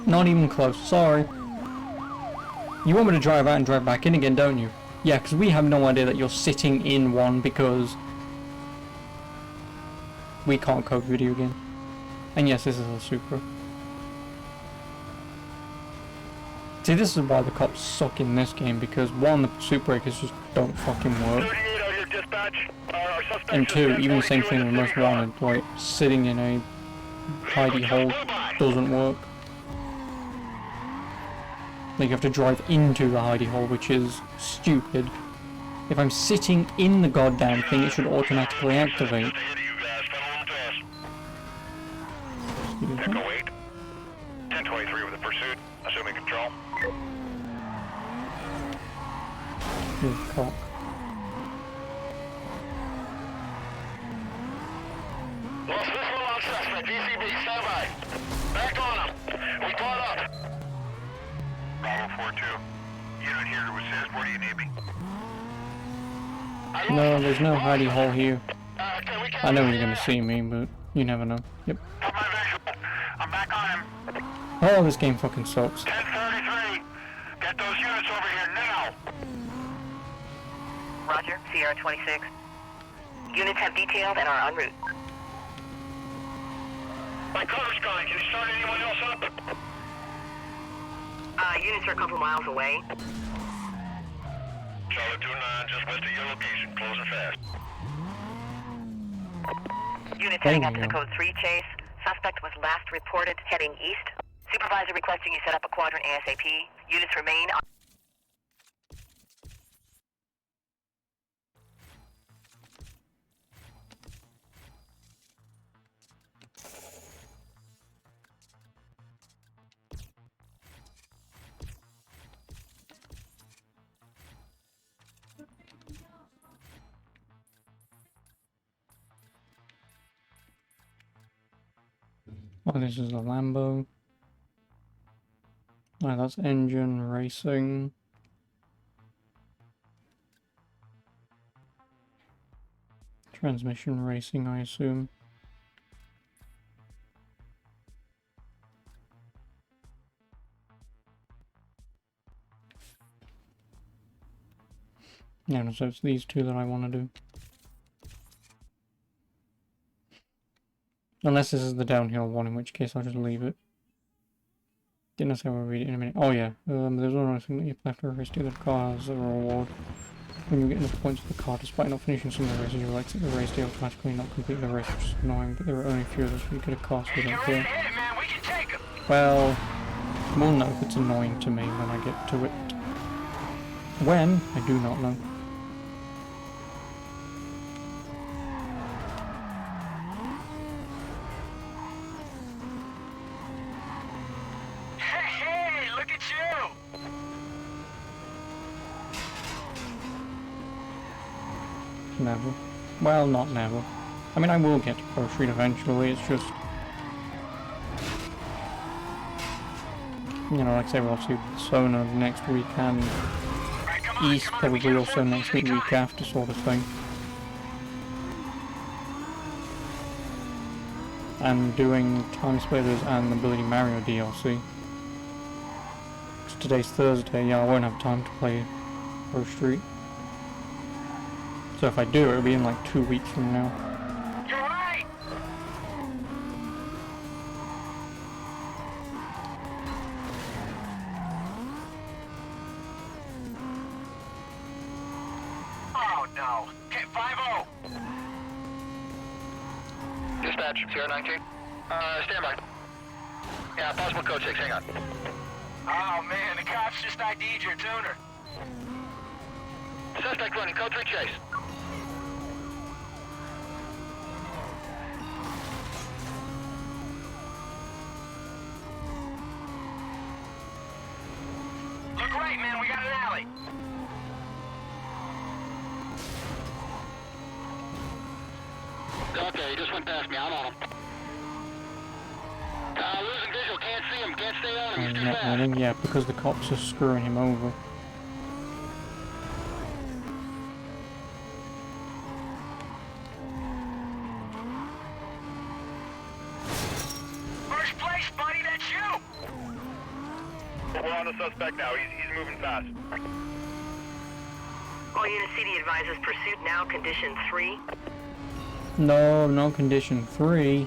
Not even close. Sorry. You want me to drive out and drive back in again, don't you? Yeah, because we have no idea that you're sitting in one because we can't code video game. And yes, this is a Supra. See, this is why the cops suck in this game, because one, the suit breakers just don't fucking work. 38 on your dispatch. Our suspect And is two, even the 1042 same thing in with the Most city car. Wanted, like, sitting in a hidey hole doesn't work. Like, you have to drive into the hidey hole, which is stupid. If I'm sitting in the goddamn thing, it should automatically activate. Just ahead of you guys. Follow them to us. Excuse me. Echo 8. 1023 with the pursuit. Assuming control. You cock. Lost visual on suspect. VCB, stand by. Back on him. We caught up. Bravo 42. Unit here to assist. Where do you need me? No, there's no hidey hole here. Okay, we I know you're gonna see me, but you never know. Yep. Got my visual. I'm back on him. Oh, this game fucking sucks. 1033. Get those units over here now. Roger, Sierra 26. Units have detailed and are en route. My car's gone. Can you start anyone else up? Units are a couple miles away. Charlotte 29, just west of your location. Closing fast. Units There heading we up to the go. code 3 chase. Suspect was last reported heading east. Supervisor requesting you set up a quadrant ASAP. Units remain on... Oh, this is a Lambo. Oh, that's engine racing. Transmission racing, I assume. Yeah, no, so it's these two that I want to do. Unless this is the downhill one, in which case I'll just leave it. Didn't say we'll read it in a minute. Oh yeah, there's one other thing that you have to race to the car as a reward. When you get enough points with the car, despite not finishing some of the races, you'll exit the race day automatically, not complete the race, which is annoying, but there are only a few of us, so you get a car, so we don't care. Well, we'll know if it's annoying to me when I get to it. When? I do not know. Hey, look at you! Never. Well, not never. I mean, I will get to Pro Street eventually, it's just... You know, like I say, we'll obviously Persona next week and East probably also next week after sort of thing. And doing Time Splitters and the Bloody Mario DLC. 'Cause today's Thursday, yeah, I won't have time to play Pro Street. So if I do, it'll be in like 2 weeks from now. You're right! Oh no! Hit 5-0! Dispatch, Sierra 19. Stand by. Yeah, possible code 6, hang on. Oh man, the cops just ID'd your tuner. Suspect running, code 3 chase. Look right, man, we got an alley. Okay, he just went past me, I'm on him. Losing visual, can't see him, can't stay on him, he's I'm too not fast. winning, yeah, because the cops are screwing him over. First place, buddy, that's you! We're on the suspect now, he's moving fast. All units CD advises pursuit now, condition 3. No, no condition 3.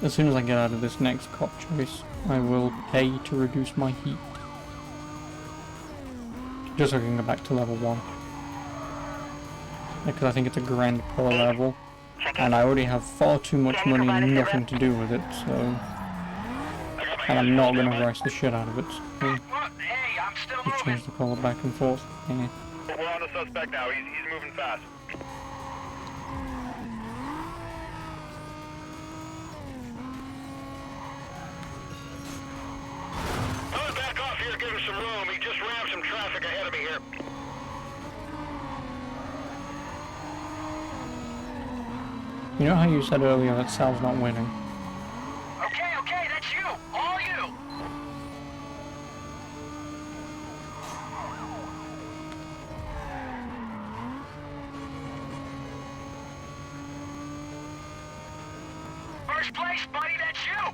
As soon as I get out of this next cop chase, I will pay to reduce my heat. Just so I can go back to level 1. Because I think it's a grand per level. And I already have far too much money and nothing to do with it, so... And I'm not gonna rush the shit out of it, so... Hey, I'm still Just change the color back and forth. Yeah. We're on the suspect now, he's moving fast. I'm gonna back off here, give him some room. He just rammed some traffic ahead of me here. You know how you said earlier that Sal's not winning? Okay, that's you! All you! First place, buddy, that's you!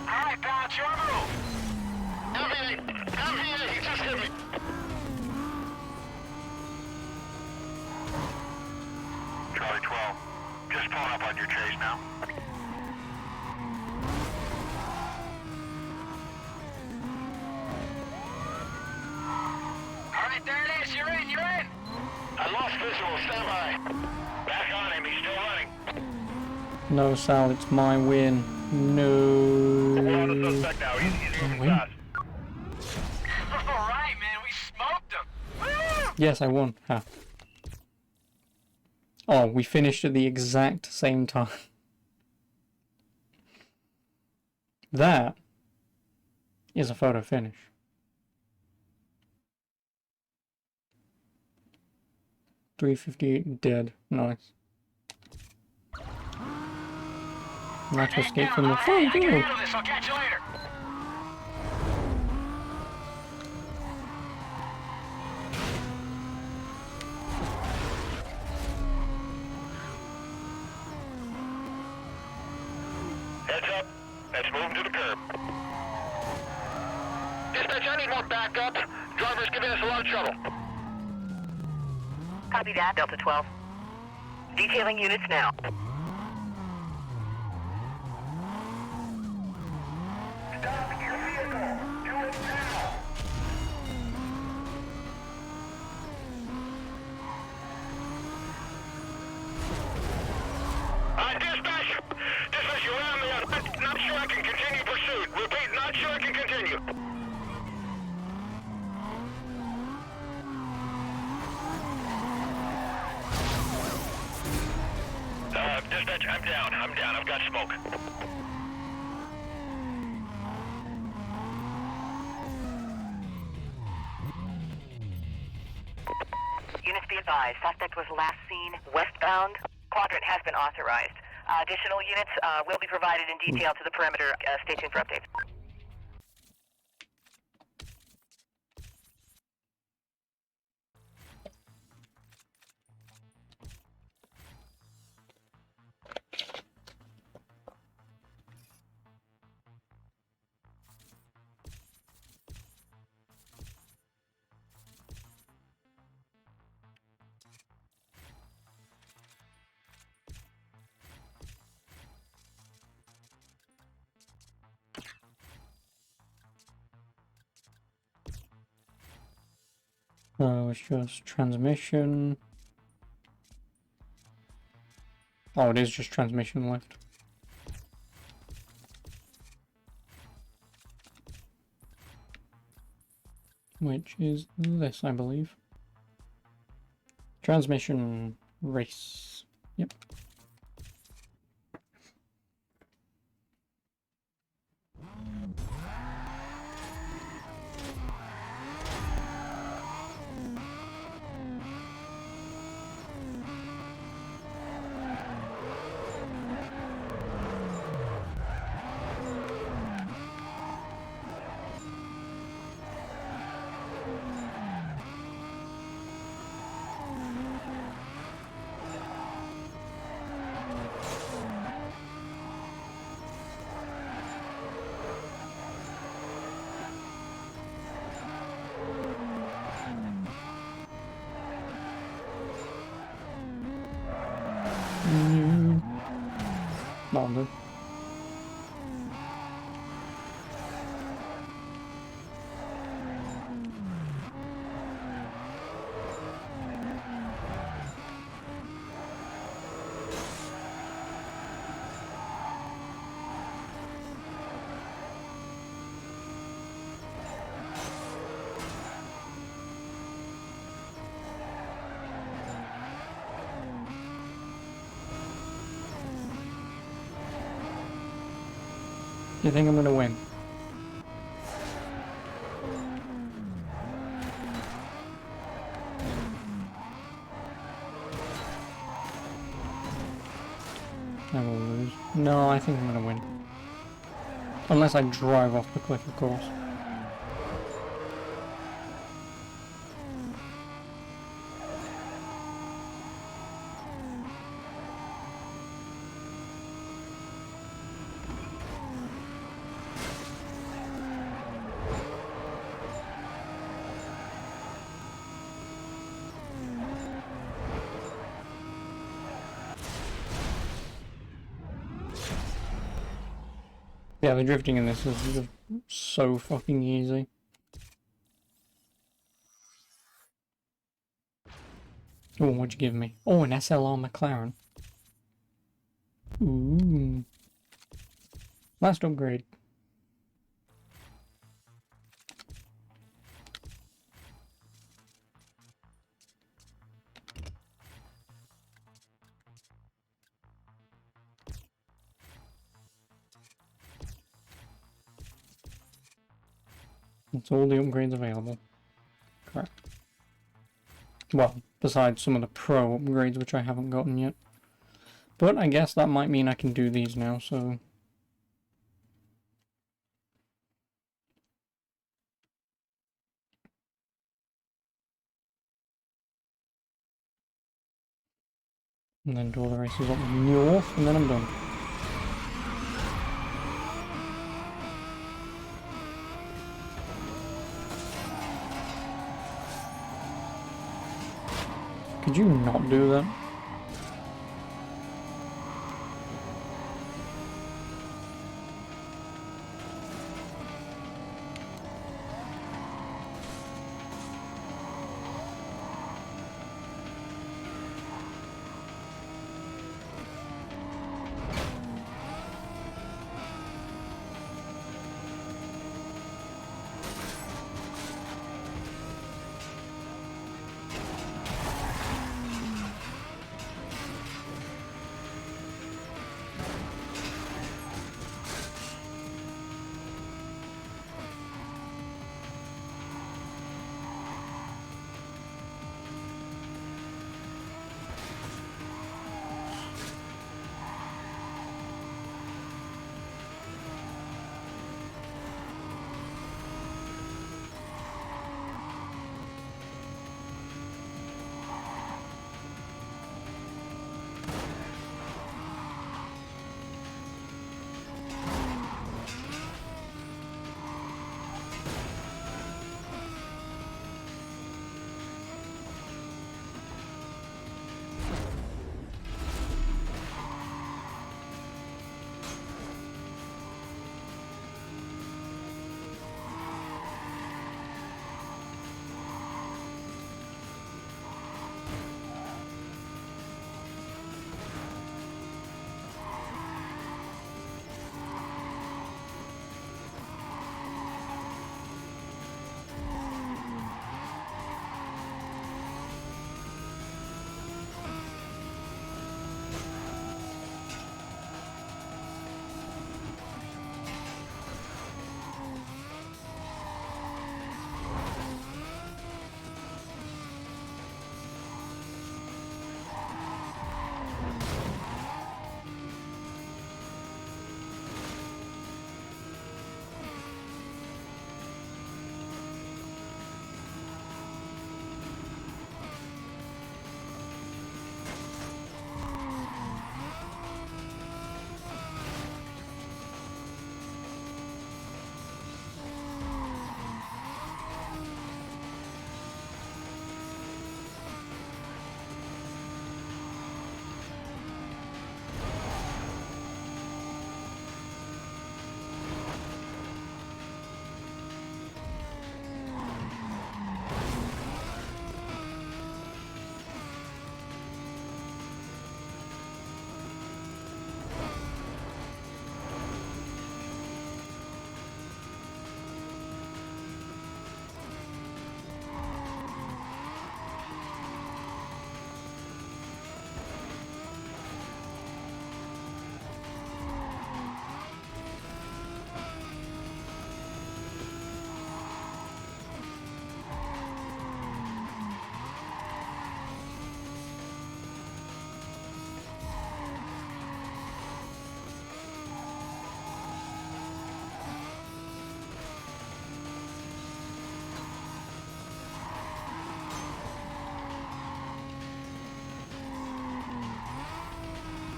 Alright, pal, it's your move! LVA, he just hit me! Charlie 12, just pulling up on your chase now. Alright, there it is, you're in! I lost visual, stand by. Back on him, he's still running. No, Sal, it's my win. No. We're on the suspect now, he's moving win? fast. Alright, man, we smoked him! Woo! Yes, I won. Ha. Oh, we finished at the exact same time. That is a photo finish. .358 dead. Nice. Not to escape from the I can fight. handle this, I'll catch you later. Heads up. Let's move him to the curb. Dispatch, I need more backup. Driver's giving us a lot of trouble. Copy that, Delta 12. Detailing units now. Stop your vehicle! Do it now! Dispatch! Dispatch, you're around me. I'm not sure I can continue pursuit. Repeat, not sure I can continue. Dispatch, I'm down. I've got smoke. Units be advised, suspect was last seen westbound. Quadrant has been authorized. Additional units will be provided in detail to the perimeter. Stay tuned for updates. Oh, it's just transmission. Oh, it is just transmission left. Which is this, I believe. Transmission race. Yep. That'll do. Do you think I'm gonna win? I will lose. No, I think I'm gonna win. Unless I drive off the cliff, of course. Yeah, the drifting in this is just so fucking easy. Oh, what'd you give me? Oh, an SLR McLaren. Ooh. Last upgrade. That's all the upgrades available. Correct. Well, besides some of the pro upgrades which I haven't gotten yet. But I guess that might mean I can do these now, so... And then do all the races up north, and then I'm done. Could you not do that?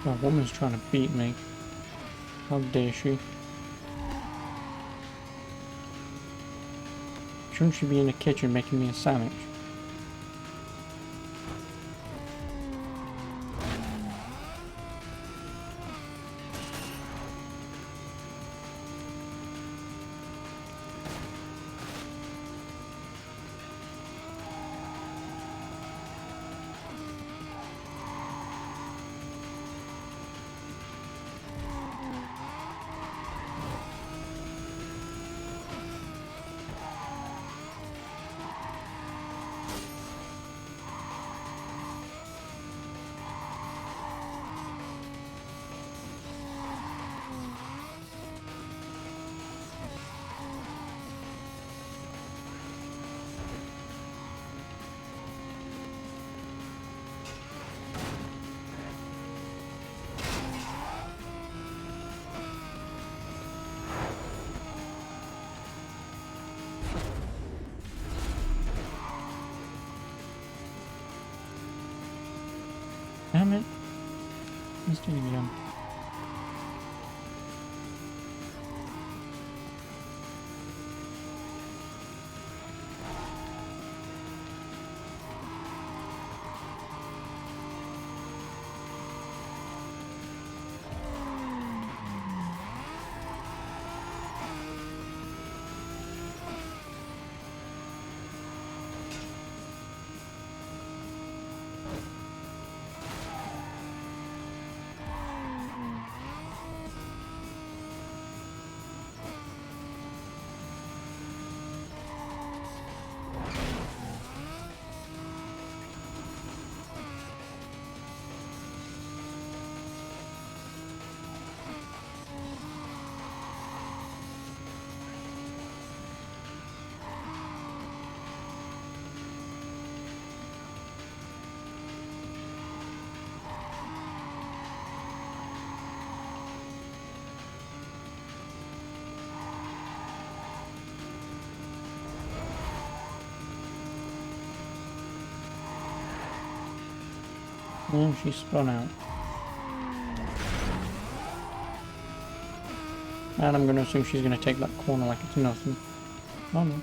A woman's trying to beat me. How dare she? Shouldn't she be in the kitchen making me a sandwich? Damn it. It's doing it again. Oh, she spun out. And I'm gonna assume she's gonna take that corner like it's nothing. Oh no.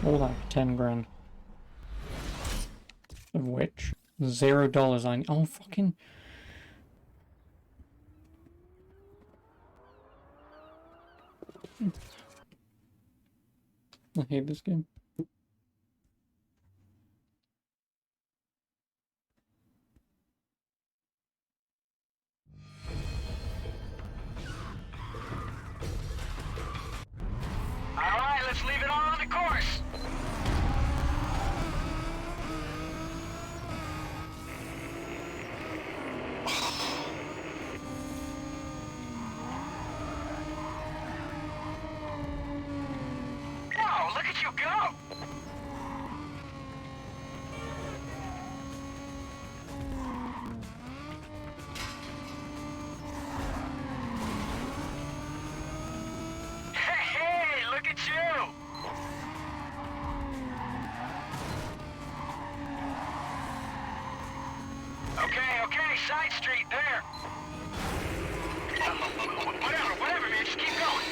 All that for 10 grand. Of which, $0 I need. Oh, fucking. I hate this game. Alright, let's leave it all on the course. Whoa, look at you go! Hey, look at you! Okay, side street there. Whatever, man, just keep going.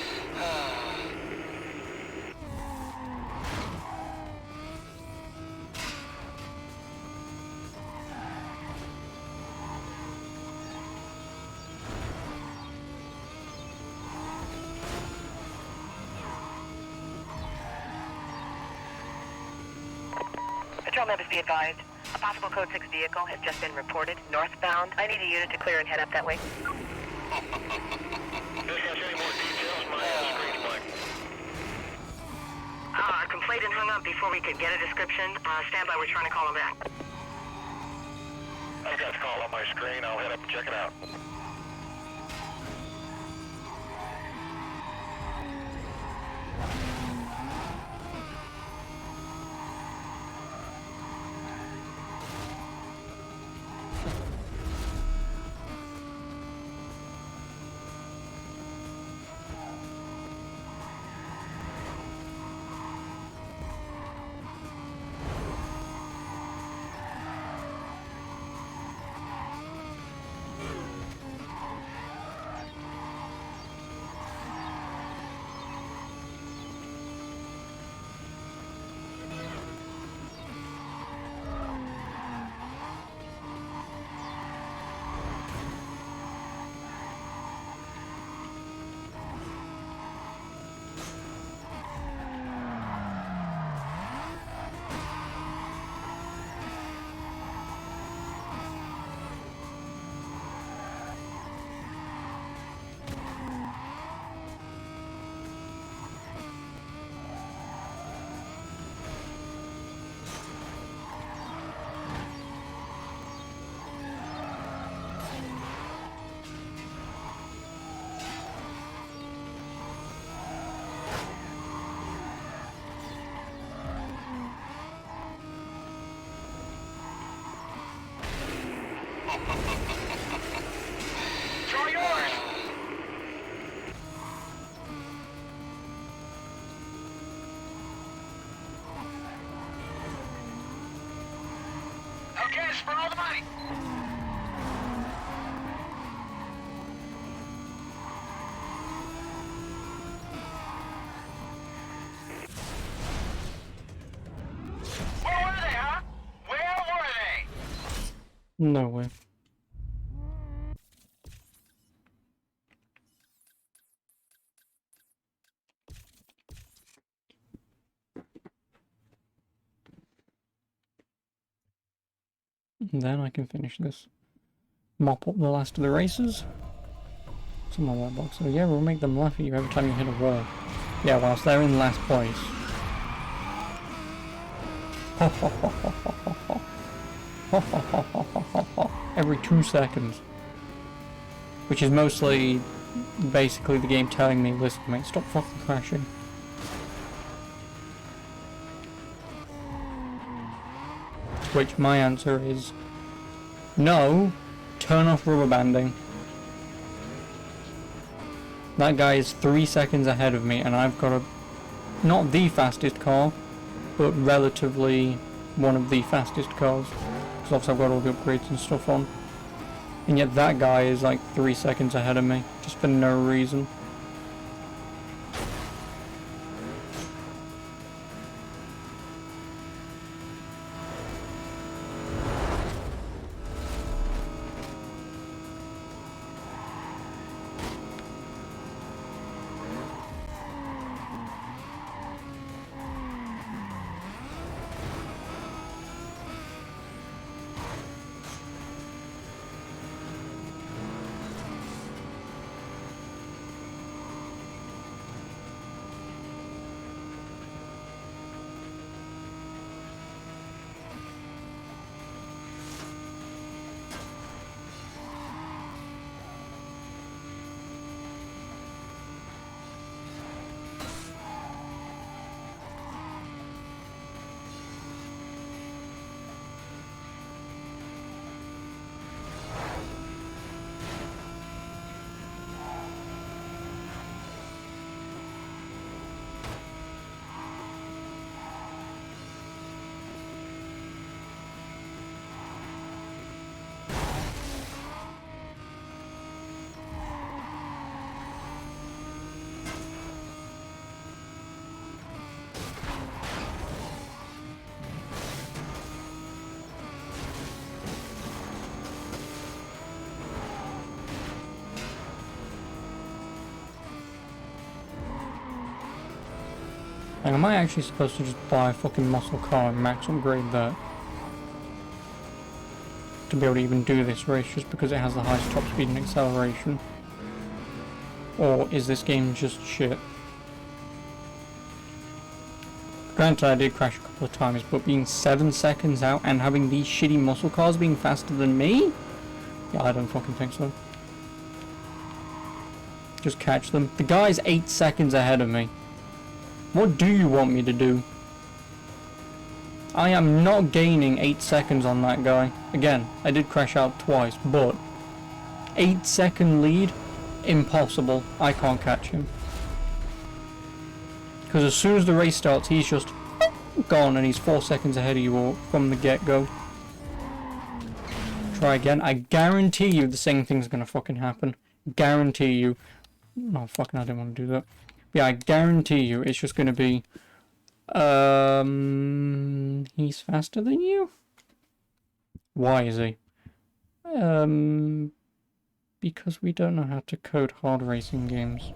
Patrol members be advised. A possible Code 6 vehicle has just been reported northbound. I need a unit to clear and head up that way. Dispatch, any more details? My screen's blank. Our complainant hung up before we could get a description. Stand by, we're trying to call him back. I've got the call on my screen. I'll head up and check it out. It's all yours! Okay, spend all the money! Where were they, huh? Where were they? No way. And then I can finish this. Mop up the last of the races. Some of that box. So yeah, we'll make them laugh at you every time you hit a wall. Yeah, whilst they're in last place. Every 2 seconds. Which is mostly basically the game telling me, listen mate, stop fucking crashing. Which my answer is no, turn off rubber banding. That guy is 3 seconds ahead of me and I've got not the fastest car, but relatively one of the fastest cars. Because obviously I've got all the upgrades and stuff on. And yet that guy is like 3 seconds ahead of me, just for no reason. Like, am I actually supposed to just buy a fucking muscle car and max upgrade that? To be able to even do this race just because it has the highest top speed and acceleration? Or is this game just shit? Granted, I did crash a couple of times, but being 7 seconds out and having these shitty muscle cars being faster than me? Yeah, I don't fucking think so. Just catch them. The guy's 8 seconds ahead of me. What do you want me to do? I am not gaining 8 seconds on that guy. Again, I did crash out twice, but 8-second lead? Impossible. I can't catch him. Because as soon as the race starts, he's just gone and he's 4 seconds ahead of you all from the get-go. Try again. I guarantee you the same thing's gonna fucking happen. Guarantee you. No, fucking I didn't want to do that. Yeah, I guarantee you it's just gonna be... he's faster than you? Why is he? Because we don't know how to code hard racing games.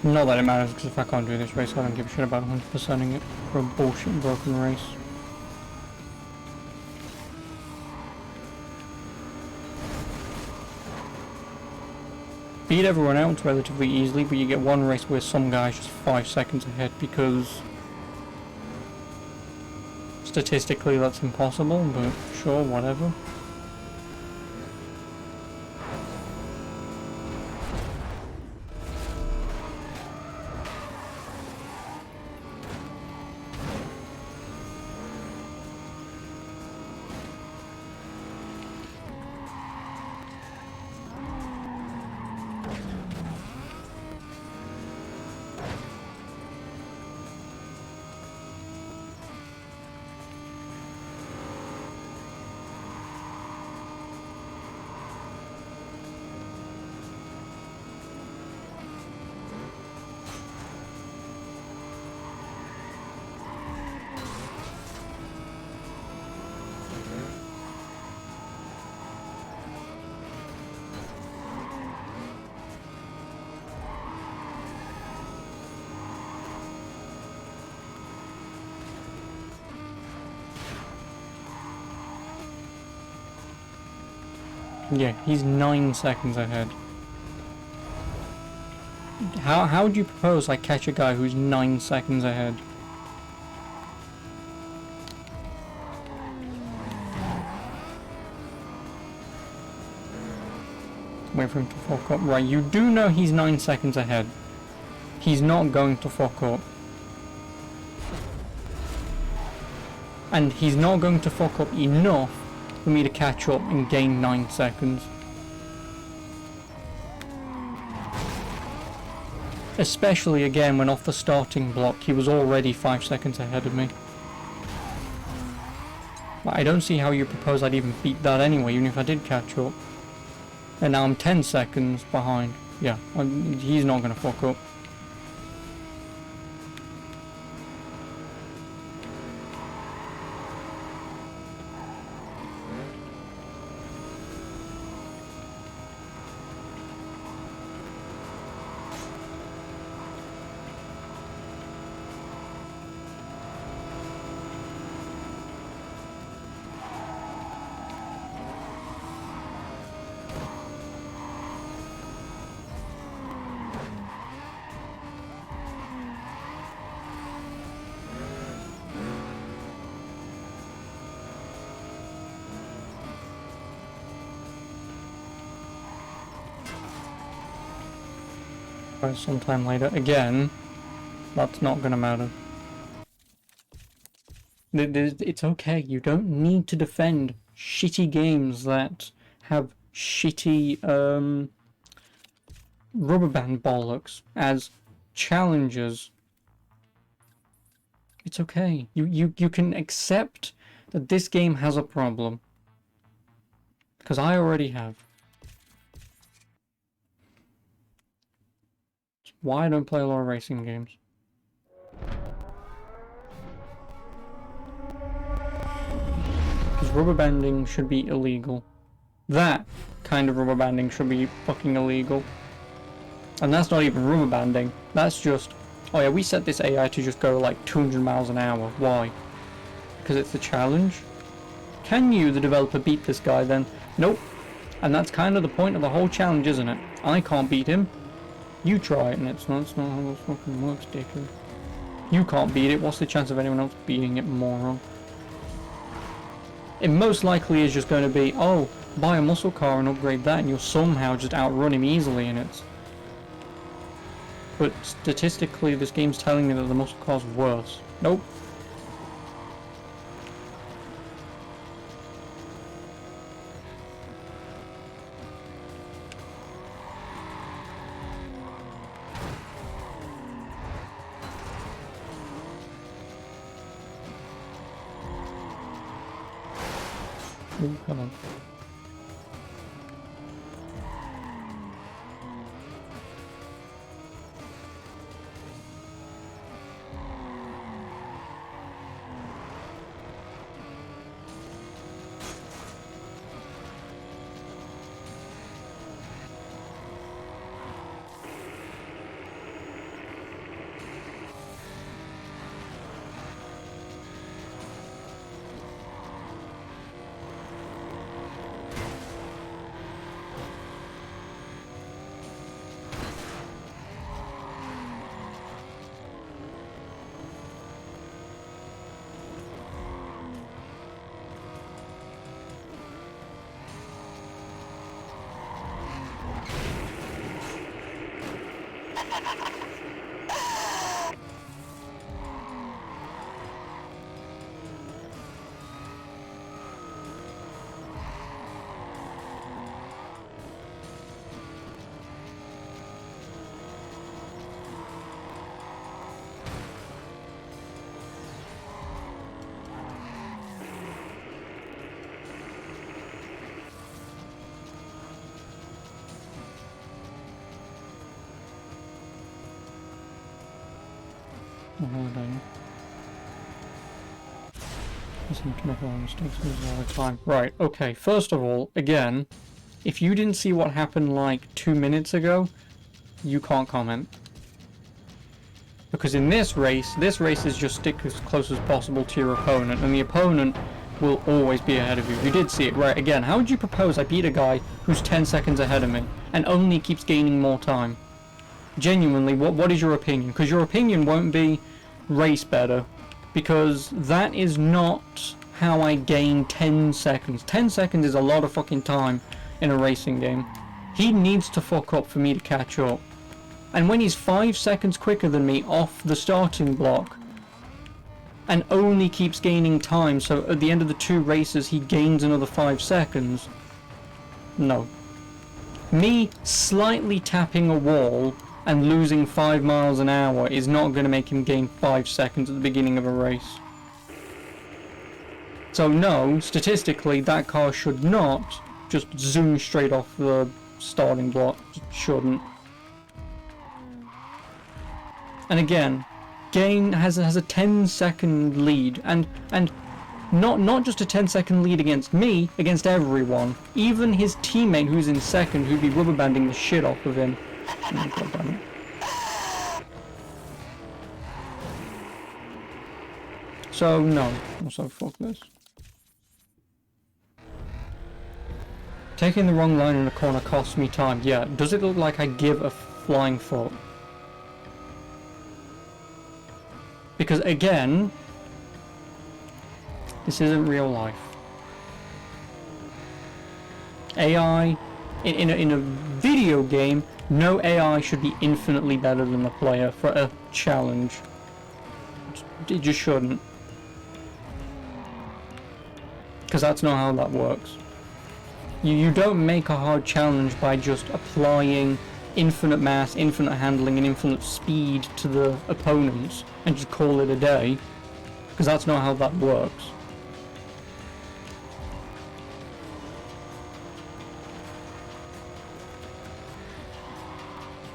Not that it matters, because if I can't do this race, I don't give a shit about 100%ing it for a bullshit broken race. Beat everyone else relatively easily, but you get one race where some guy's just 5 seconds ahead because statistically that's impossible, but sure, whatever. Yeah, he's 9 seconds ahead. How would you propose I catch a guy who's 9 seconds ahead? Wait for him to fuck up. Right, you do know he's 9 seconds ahead. He's not going to fuck up. And he's not going to fuck up enough for me to catch up and gain 9 seconds. Especially again when off the starting block he was already 5 seconds ahead of me. But I don't see how you propose I'd even beat that anyway, even if I did catch up. And now I'm 10 seconds behind. Yeah, he's not gonna fuck up. Sometime later. Again, that's not gonna matter. It's okay. You don't need to defend shitty games that have shitty rubber band bollocks as challenges. It's okay. You can accept that this game has a problem. Because I already have. Why I don't play a lot of racing games. rubber banding should be illegal. That kind of rubber banding should be fucking illegal. And that's not even rubber banding. That's just, oh yeah, we set this AI to just go like 200 miles an hour. Why? Because it's a challenge? Can you, the developer, beat this guy then? Nope. And that's kind of the point of the whole challenge, isn't it? I can't beat him. You try it, and it's not how this fucking works, dickhead. You can't beat it. What's the chance of anyone else beating it, moron? It most likely is just going to be, oh, buy a muscle car and upgrade that, and you'll somehow just outrun him easily in it. But statistically, this game's telling me that the muscle car's worse. Nope. Ooh, come on. Listen to make all mistakes all the time. Right, okay, first of all, again, if you didn't see what happened like 2 minutes ago, you can't comment. Because in this race is just stick as close as possible to your opponent, and the opponent will always be ahead of you. You did see it, right? Again, how would you propose I beat a guy who's 10 seconds ahead of me, and only keeps gaining more time? Genuinely, what is your opinion? Because your opinion won't be race better, because that is not how I gain 10 seconds. 10 seconds is a lot of fucking time in a racing game. He needs to fuck up for me to catch up. And when he's 5 seconds quicker than me off the starting block, and only keeps gaining time, so at the end of the 2 races he gains another 5 seconds, no. Me slightly tapping a wall and losing 5 miles an hour is not going to make him gain 5 seconds at the beginning of a race. So no, statistically that car should not just zoom straight off the starting block. It shouldn't. And again, Gain has a 10-second lead, and not just a 10-second lead against me, against everyone. Even his teammate who's in second, who'd be rubber banding the shit off of him. Oh, God damn it. So no, also fuck this. Taking the wrong line in a corner costs me time. Yeah, does it look like I give a flying fuck? Because again, this isn't real life. AI, in a video game, no AI should be infinitely better than the player for a challenge. It just shouldn't. Because that's not how that works. You don't make a hard challenge by just applying infinite mass, infinite handling, and infinite speed to the opponents and just call it a day. Because that's not how that works.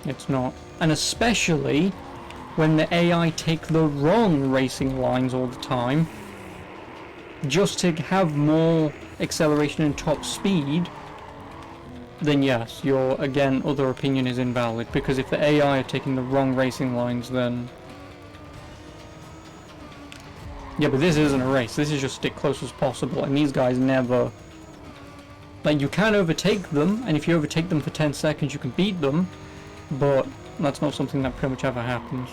It's not. And especially when the AI take the wrong racing lines all the time, just to have more acceleration and top speed, then yes, your, again, other opinion is invalid, because if the AI are taking the wrong racing lines, then... Yeah, but this isn't a race, this is just stick close as possible, and these guys never... Like, you can overtake them, and if you overtake them for 10 seconds you can beat them, but that's not something that pretty much ever happens.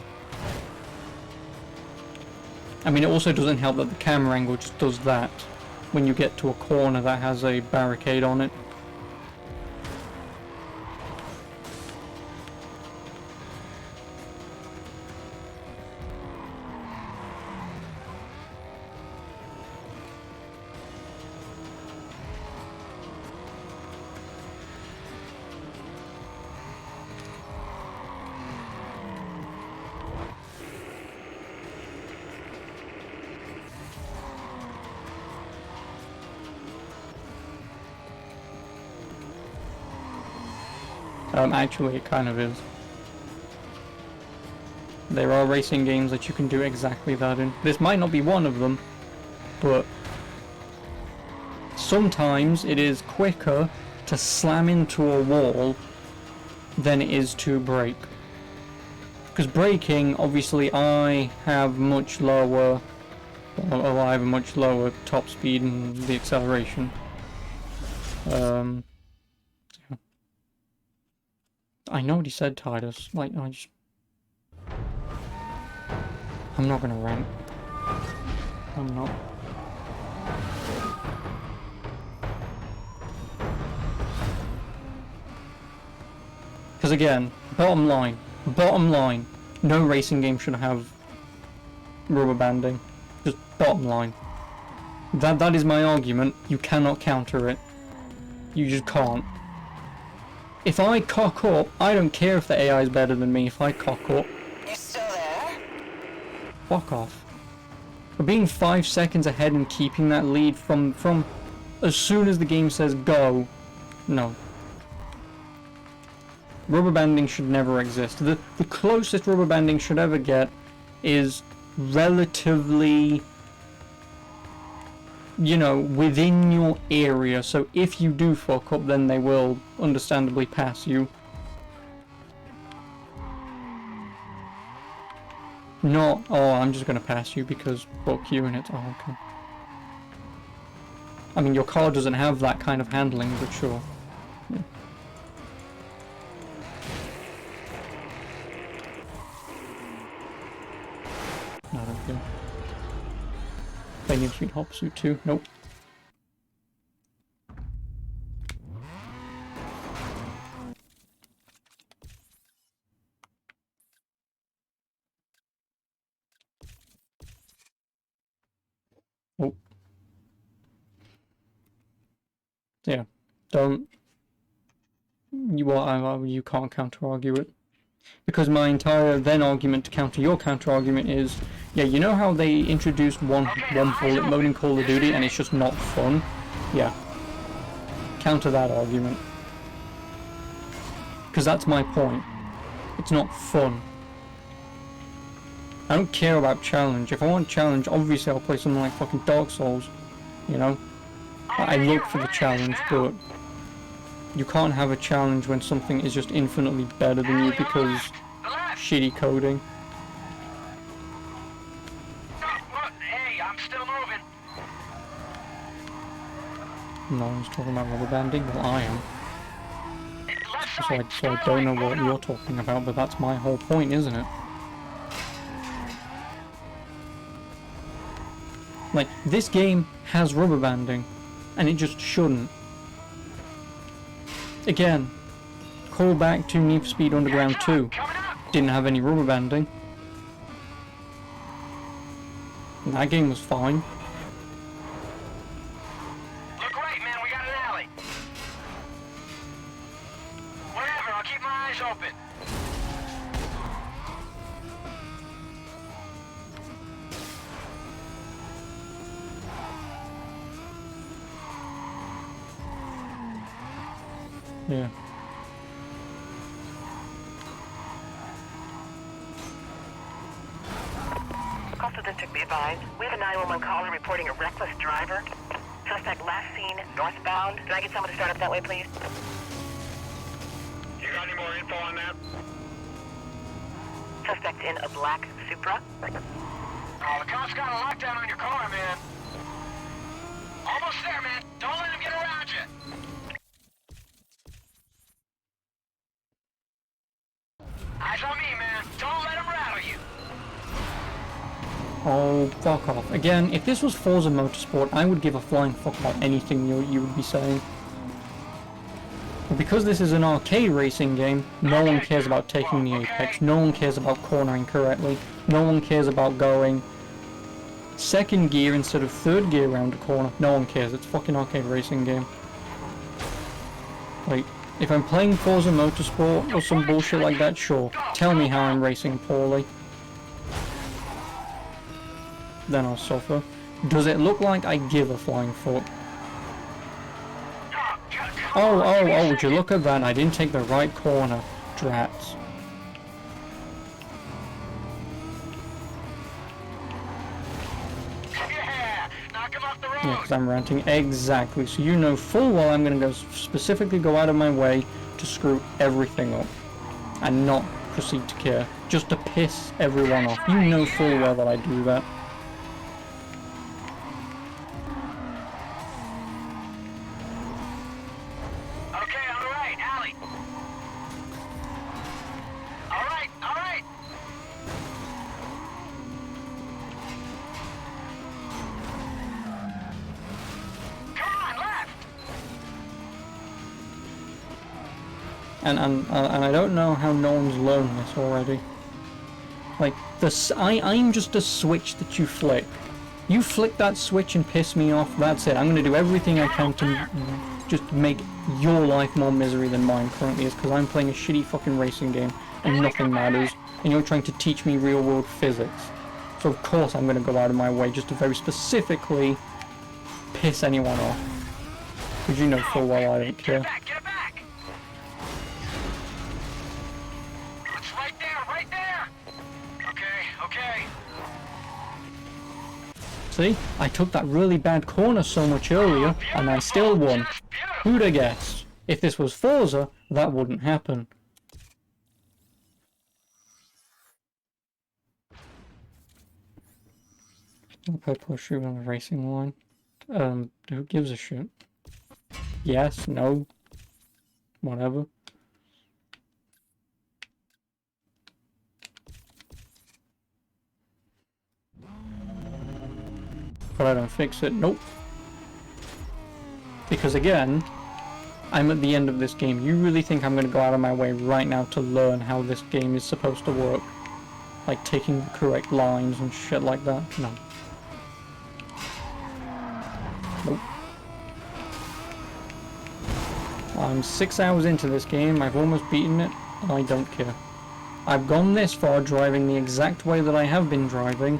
I mean, it also doesn't help that the camera angle just does that when you get to a corner that has a barricade on it. Actually, it kind of is. There are racing games that you can do exactly that in. This might not be one of them, but sometimes it is quicker to slam into a wall than it is to brake. Because braking, obviously, I have much lower, well, I have a much lower top speed and the acceleration. I know what he said, Titus. Like, I'm not gonna rant. I'm not. Because again, bottom line, no racing game should have rubber banding. Just bottom line. That is my argument. You cannot counter it. You just can't. If I cock up, I don't care if the AI is better than me. If I cock up, You still there? fuck off. But being 5 seconds ahead and keeping that lead from as soon as the game says go, no. Rubber banding should never exist. The closest rubber banding should ever get is relatively, you know, within your area, so if you do fuck up, then they will understandably pass you. Not, oh, I'm just gonna pass you because fuck you and it's, oh, okay. I mean, your car doesn't have that kind of handling, but sure. Yeah. Not okay. Playing Sweet Hop Suit 2? Nope. Oh. Yeah. Don't. You can't counter-argue it. Because my entire then argument to counter your counter-argument is, yeah, you know how they introduced one bullet mode in Call of Duty and it's just not fun? Yeah. Counter that argument. Because that's my point. It's not fun. I don't care about challenge. If I want challenge, obviously I'll play something like fucking Dark Souls. You know? I look for the challenge, but you can't have a challenge when something is just infinitely better than you because shitty coding. Hey, I'm still moving. No one's talking about rubber banding. Well, I am. So I don't know what you're talking about, but that's my whole point, isn't it? Like, this game has rubber banding, and it just shouldn't. Again, call back to Need for Speed Underground 2. Didn't have any rubber banding. And that game was fine. Look right, man, we got an alley. Whatever, I'll keep my eyes open. Yeah. Costa District, be advised. 9. We have a 911 caller reporting a reckless driver. Suspect last seen northbound. Can I get someone to start up that way, please? You got any more info on that? Suspect in a black Supra. Oh, the cops got a lockdown on your car, man. Almost there, man. Don't let him get around you. Eyes on me, man. Don't let him rattle you. Oh, fuck off. Again, if this was Forza Motorsport, I would give a flying fuck about anything you would be saying. But because this is an arcade racing game, no one cares about taking the apex, no one cares about cornering correctly, no one cares about going second gear instead of third gear around a corner, no one cares, it's a fucking arcade racing game. Like, if I'm playing Forza Motorsport or some bullshit like that, sure, tell me how I'm racing poorly. Then I'll suffer. Does it look like I give a flying fuck? Oh, would you look at that? I didn't take the right corner. Drats. Yeah, knock him off the road. Yeah, because I'm ranting. Exactly. So you know full well I'm going to specifically go out of my way to screw everything up. And not proceed to care. Just to piss everyone off. You know full well that I do that. And I don't know how no one's learned this already. Like, I'm just a switch that you flick. You flick that switch and piss me off, that's it. I'm gonna do everything I can to just make your life more misery than mine currently is, because I'm playing a shitty fucking racing game and nothing matters, and you're trying to teach me real world physics. So of course I'm gonna go out of my way just to very specifically piss anyone off. Because you know full well I don't care. See? I took that really bad corner so much earlier, and I still won. Who'd have guessed? If this was Forza, that wouldn't happen. People are shooting on the racing line. Who gives a shit? Yes, no, whatever. But I don't fix it. Nope. Because again, I'm at the end of this game. You really think I'm going to go out of my way right now to learn how this game is supposed to work? Like taking the correct lines and shit like that? No. Nope. I'm 6 hours into this game. I've almost beaten it. I don't care. I've gone this far driving the exact way that I have been driving.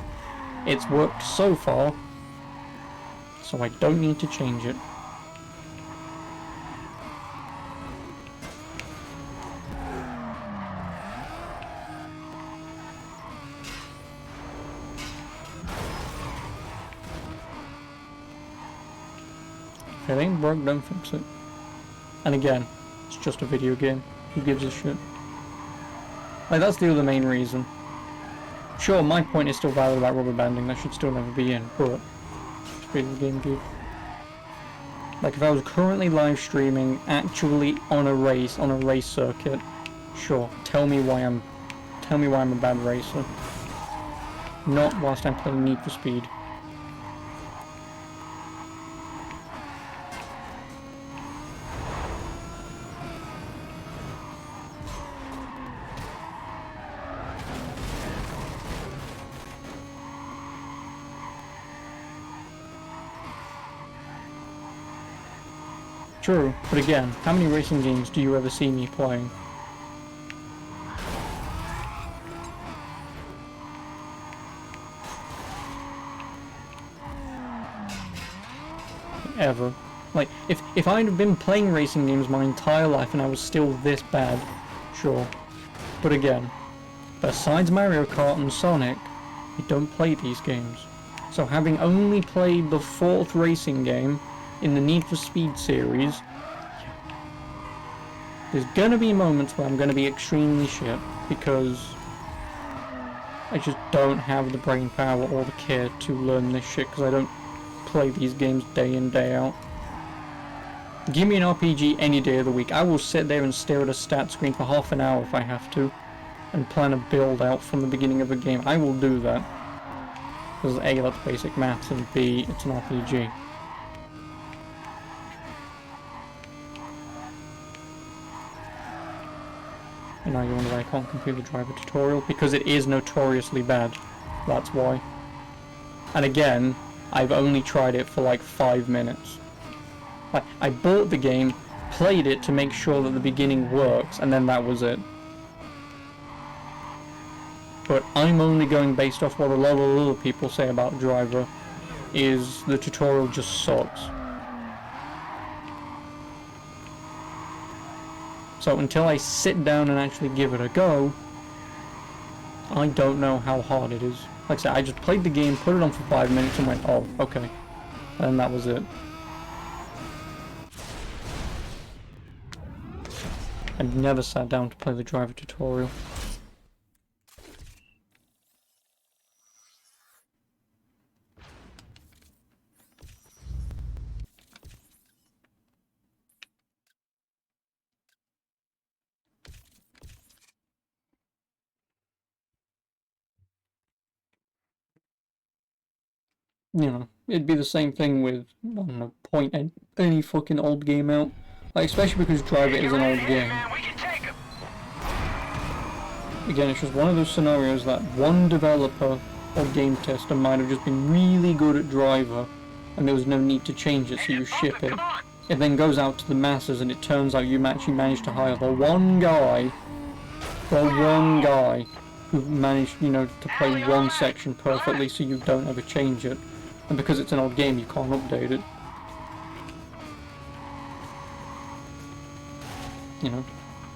It's worked so far. So I don't need to change it. If it ain't broke, don't fix it. And again, it's just a video game. Who gives a shit? Like, that's the other main reason. Sure, my point is still valid about rubber banding. That should still never be in, but video game, dude. Like, if I was currently live streaming, actually on a race circuit, sure, tell me why I'm a bad racer. Not whilst I'm playing Need for Speed. True, but again, how many racing games do you ever see me playing? Ever. Like, if I'd have been playing racing games my entire life and I was still this bad, sure. But again, besides Mario Kart and Sonic, I don't play these games. So having only played the 4th racing game in the Need for Speed series, there's gonna be moments where I'm gonna be extremely shit because I just don't have the brain power or the care to learn this shit because I don't play these games day in, day out. Give me an RPG any day of the week. I will sit there and stare at a stat screen for half an hour if I have to and plan a build out from the beginning of a game. I will do that. Because A, that's basic maths, and B, it's an RPG. And now you wonder why I can't complete the driver tutorial? Because it is notoriously bad. That's why. And again, I've only tried it for like 5 minutes. I bought the game, played it to make sure that the beginning works, and then that was it. But I'm only going based off what a lot of other people say about Driver, is the tutorial just sucks. So until I sit down and actually give it a go, I don't know how hard it is. Like I said, I just played the game, put it on for 5 minutes and went, oh, okay. And that was it. I've never sat down to play the Driver tutorial. You know, it'd be the same thing with, I don't know, point any fucking old game out. Like, especially because Driver is an old game. Again, it's just one of those scenarios that one developer or game tester might have just been really good at Driver, and there was no need to change it, so you ship it. It then goes out to the masses, and it turns out you actually managed to hire the one guy who managed, you know, to play one section perfectly so you don't ever change it. And because it's an old game, you can't update it. You know,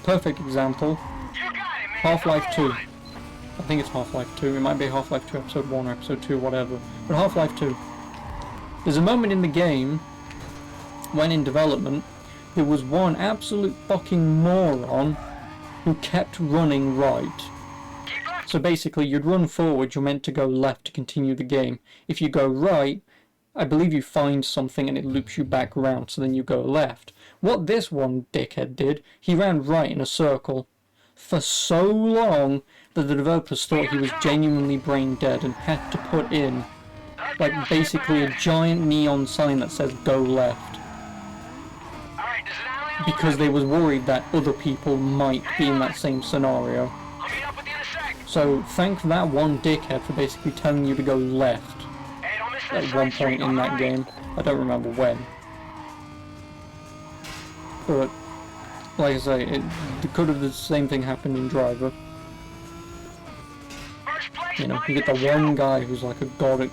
perfect example, Half-Life 2. I think it's Half-Life 2, it might be Half-Life 2 Episode 1 or Episode 2, whatever. But Half-Life 2. There's a moment in the game, when in development, there was one absolute fucking moron who kept running right. So basically, you'd run forward, you're meant to go left to continue the game. If you go right, I believe you find something and it loops you back around, so then you go left. What this one dickhead did, he ran right in a circle for so long that the developers thought he was genuinely brain dead and had to put in, like, basically a giant neon sign that says go left. Because they was worried that other people might be in that same scenario. So thank that one dickhead for basically telling you to go left at one point in that game. I don't remember when. But, like I say, it could have the same thing happened in Driver. You know, you get the one guy who's like a god at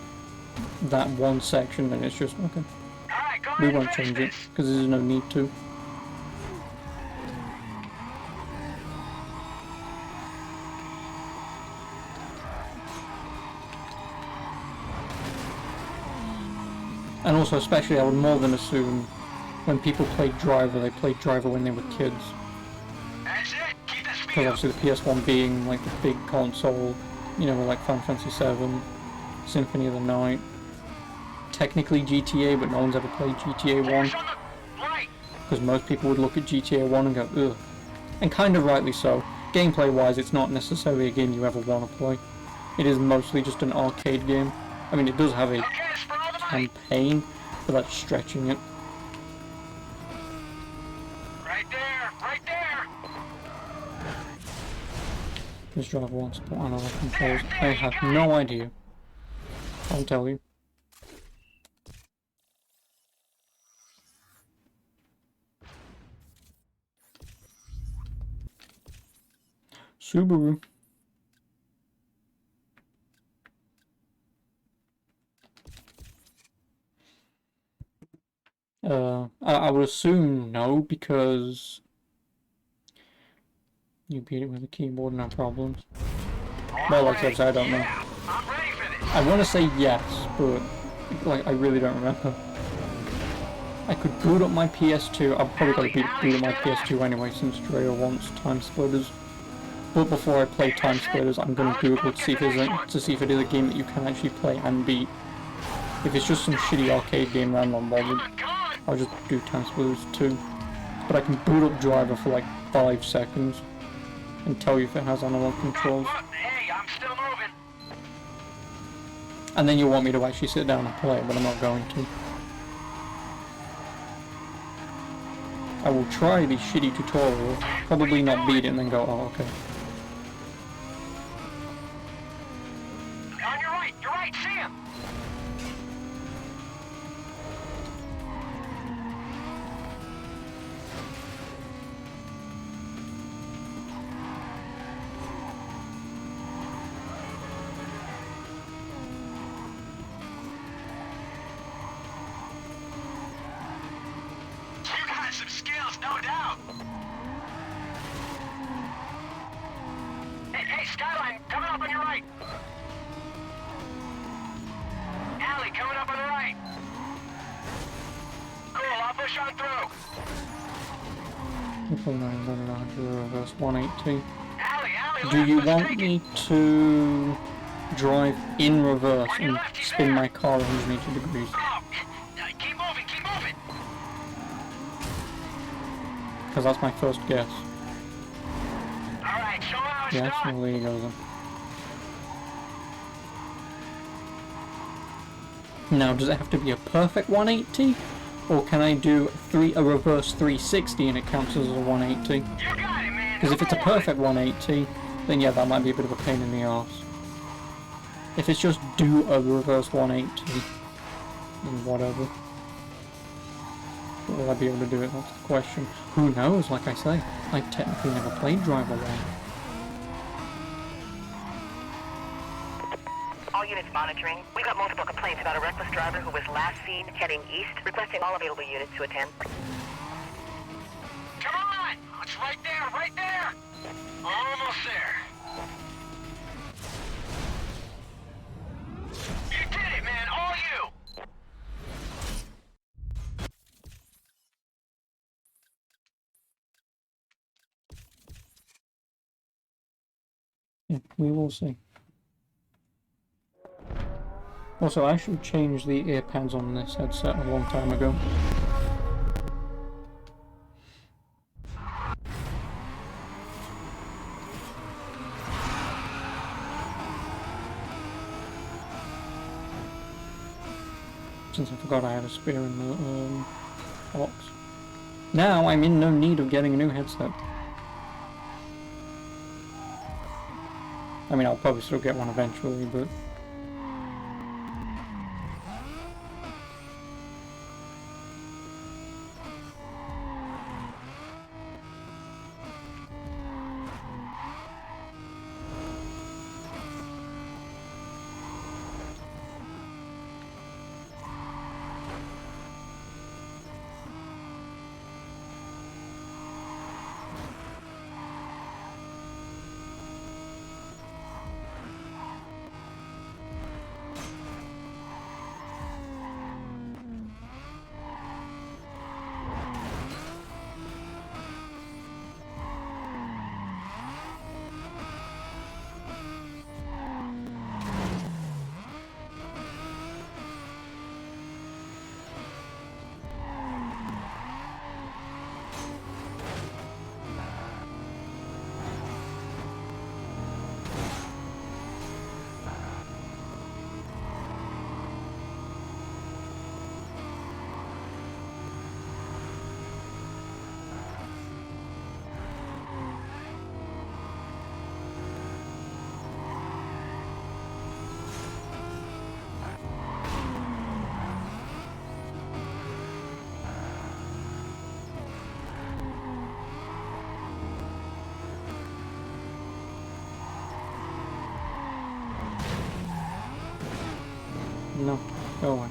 that one section, and it's just, okay, we won't change it, because there's no need to. And also, especially, I would more than assume when people played Driver, they played Driver when they were kids. Because obviously the PS1 being like the big console, you know, like Final Fantasy VII, Symphony of the Night, technically GTA, but no one's ever played GTA 1. Because most people would look at GTA 1 and go, ugh. And kind of rightly so. Gameplay wise, it's not necessarily a game you ever want to play. It is mostly just an arcade game. I mean, it does have a campaign, but that's stretching it. Right there, right there. This Driver wants to put on other controls. I have no idea. I'll tell you. Subaru. I would assume no, because you beat it with a keyboard, no problems. Well, like I said, I don't know. I'm ready for this. I want to say yes, but like I really don't remember. I could boot up my PS2. I've probably got to boot up my PS2 anyway, since Drea wants Time Splitters. But before I play Time Splitters, I'm going to Google to see if it is a game that you can actually play and beat. If it's just some shitty arcade game, then I'm not bothered. I'll just do Time Splitters 2. But I can boot up Driver for like 5 seconds and tell you if it has analog controls. Hey, I'm still moving. And then you want me to actually sit down and play, but I'm not going to. I will try the shitty tutorial, probably not beat it and then go, oh, okay. On your right, see him. You got some skills, no doubt. Hey, Skyline, coming up on your right. Alley, coming up on the right. Cool, I'll push on through. Reverse 180. Alley, Do you left, let's want take me to drive in reverse and spin my car 180 degrees? Oh, keep moving, keep moving. Because that's my first guess. All right, show how it's Yes, done. well, there you go then. Now, does it have to be a perfect 180? Or can I do a reverse 360 and it counts as a 180? You got it, man. Because if it's a Number one. perfect 180, then yeah, that might be a bit of a pain in the arse. If it's just do a reverse 180, then whatever. But will I be able to do it? That's the question. Who knows, like I say. I technically never played Driver 1. All units monitoring. We got multiple complaints about a reckless driver who was last seen heading east, requesting all available units to attend. Come on! It's right there, right there! Almost there. You did it, man! All you! Yeah, we will see. Also, I should change the ear pads on this headset a long time ago. Since I forgot I had a spare in the box. Now I'm in no need of getting a new headset. I mean, I'll probably still get one eventually, but... No, go away.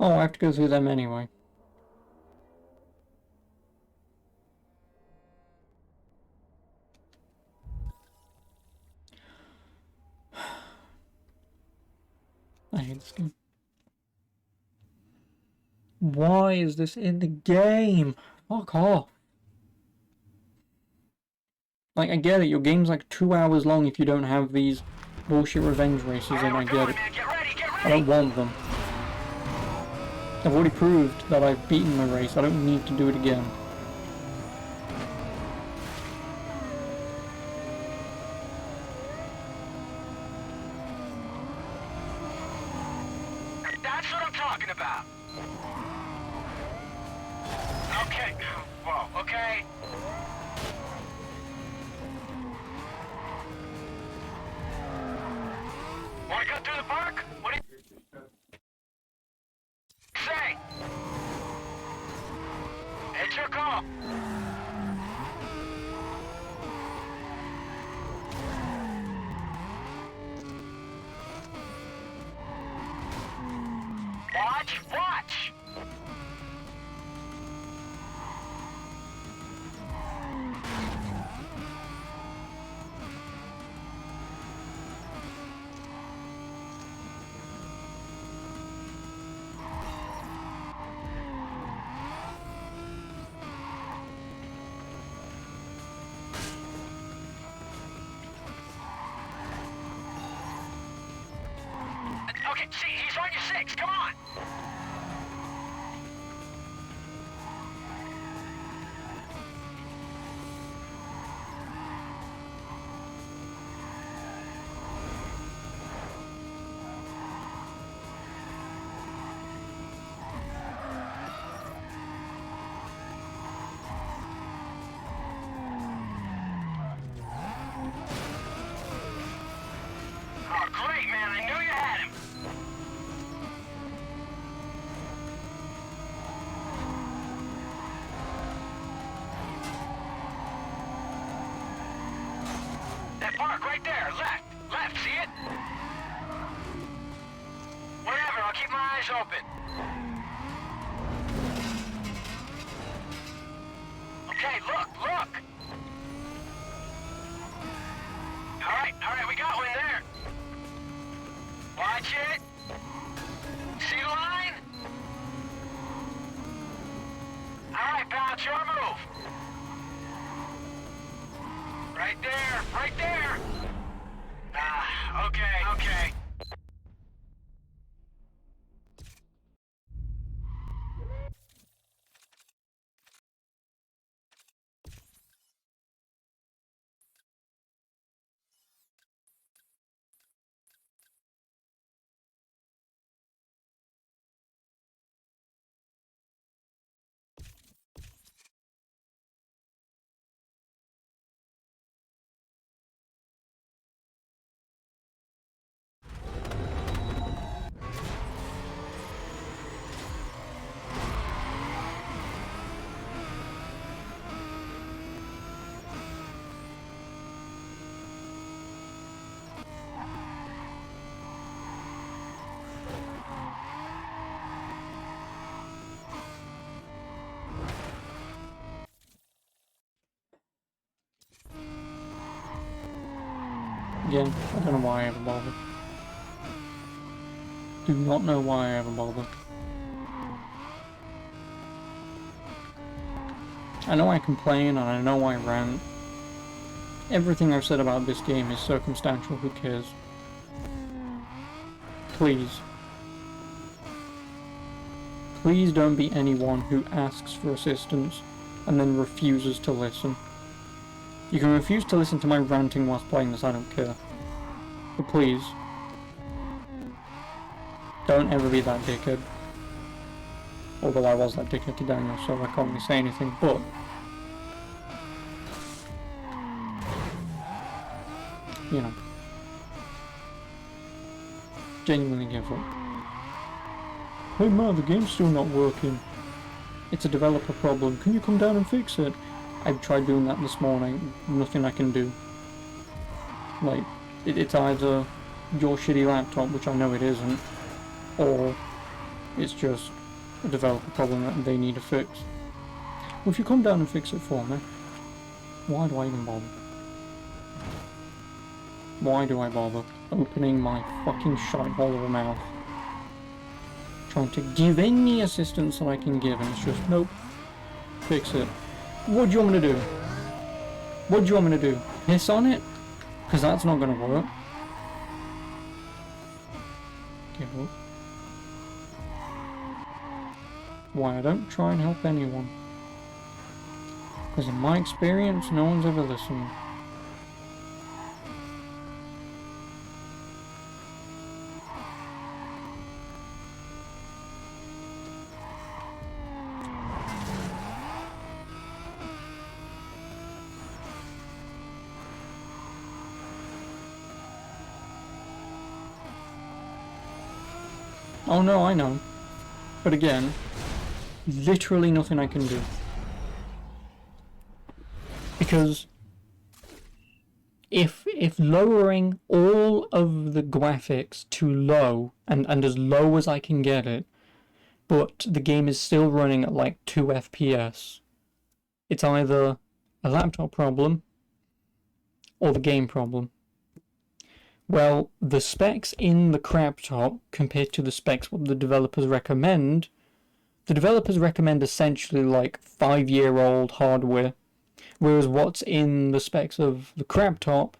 Oh, I have to go through them anyway. I hate this game. Why is this in the game? Fuck off. Like, I get it, your game's like 2 hours long if you don't have these bullshit revenge races, and I get it. I don't want them. I've already proved that I've beaten the race, I don't need to do it again. That's what I'm talking about. Okay. Whoa, okay. Want to cut through the park? What do you say? It's your call. Watch! Okay, see, he's on your 6, come on! Oh, great, man, I knew you had him! That park right there, left, see it? Whatever, I'll keep my eyes open. Okay, look! Alright, we got one there. Watch it. See the line? Alright, pal, it's your move. Right there. Ah, okay. Again, I don't know why I ever bothered. Do not know why I ever bothered. I know I complain and I know I rant. Everything I've said about this game is circumstantial, who cares? Please. Please don't be anyone who asks for assistance and then refuses to listen. You can refuse to listen to my ranting whilst playing this, I don't care. But please, don't ever be that dickhead. Although I was that dickhead to Daniel, so I can't really say anything, but... you know. Genuinely give up. Hey man, the game's still not working. It's a developer problem. Can you come down and fix it? I've tried doing that this morning. Nothing I can do. Like, it's either your shitty laptop, which I know it isn't, or It's just a developer problem that they need to fix. Well, if you come down and fix it for me, why do I even bother? Why do I bother opening my fucking shite hole of a mouth? Trying to give any assistance that I can give, and it's just, nope. Fix it. What do you want me to do? What do you want me to do? Piss on it? Because that's not going to work. Give up. Why I don't try and help anyone. Because in my experience, no one's ever listened. Oh no, I know. But again, literally nothing I can do. Because if lowering all of the graphics to low, and as low as I can get it, but the game is still running at like 2 FPS, it's either a laptop problem or the game problem. Well, the specs in the crap top compared to the specs what the developers recommend essentially like 5-year-old hardware, whereas what's in the specs of the crap top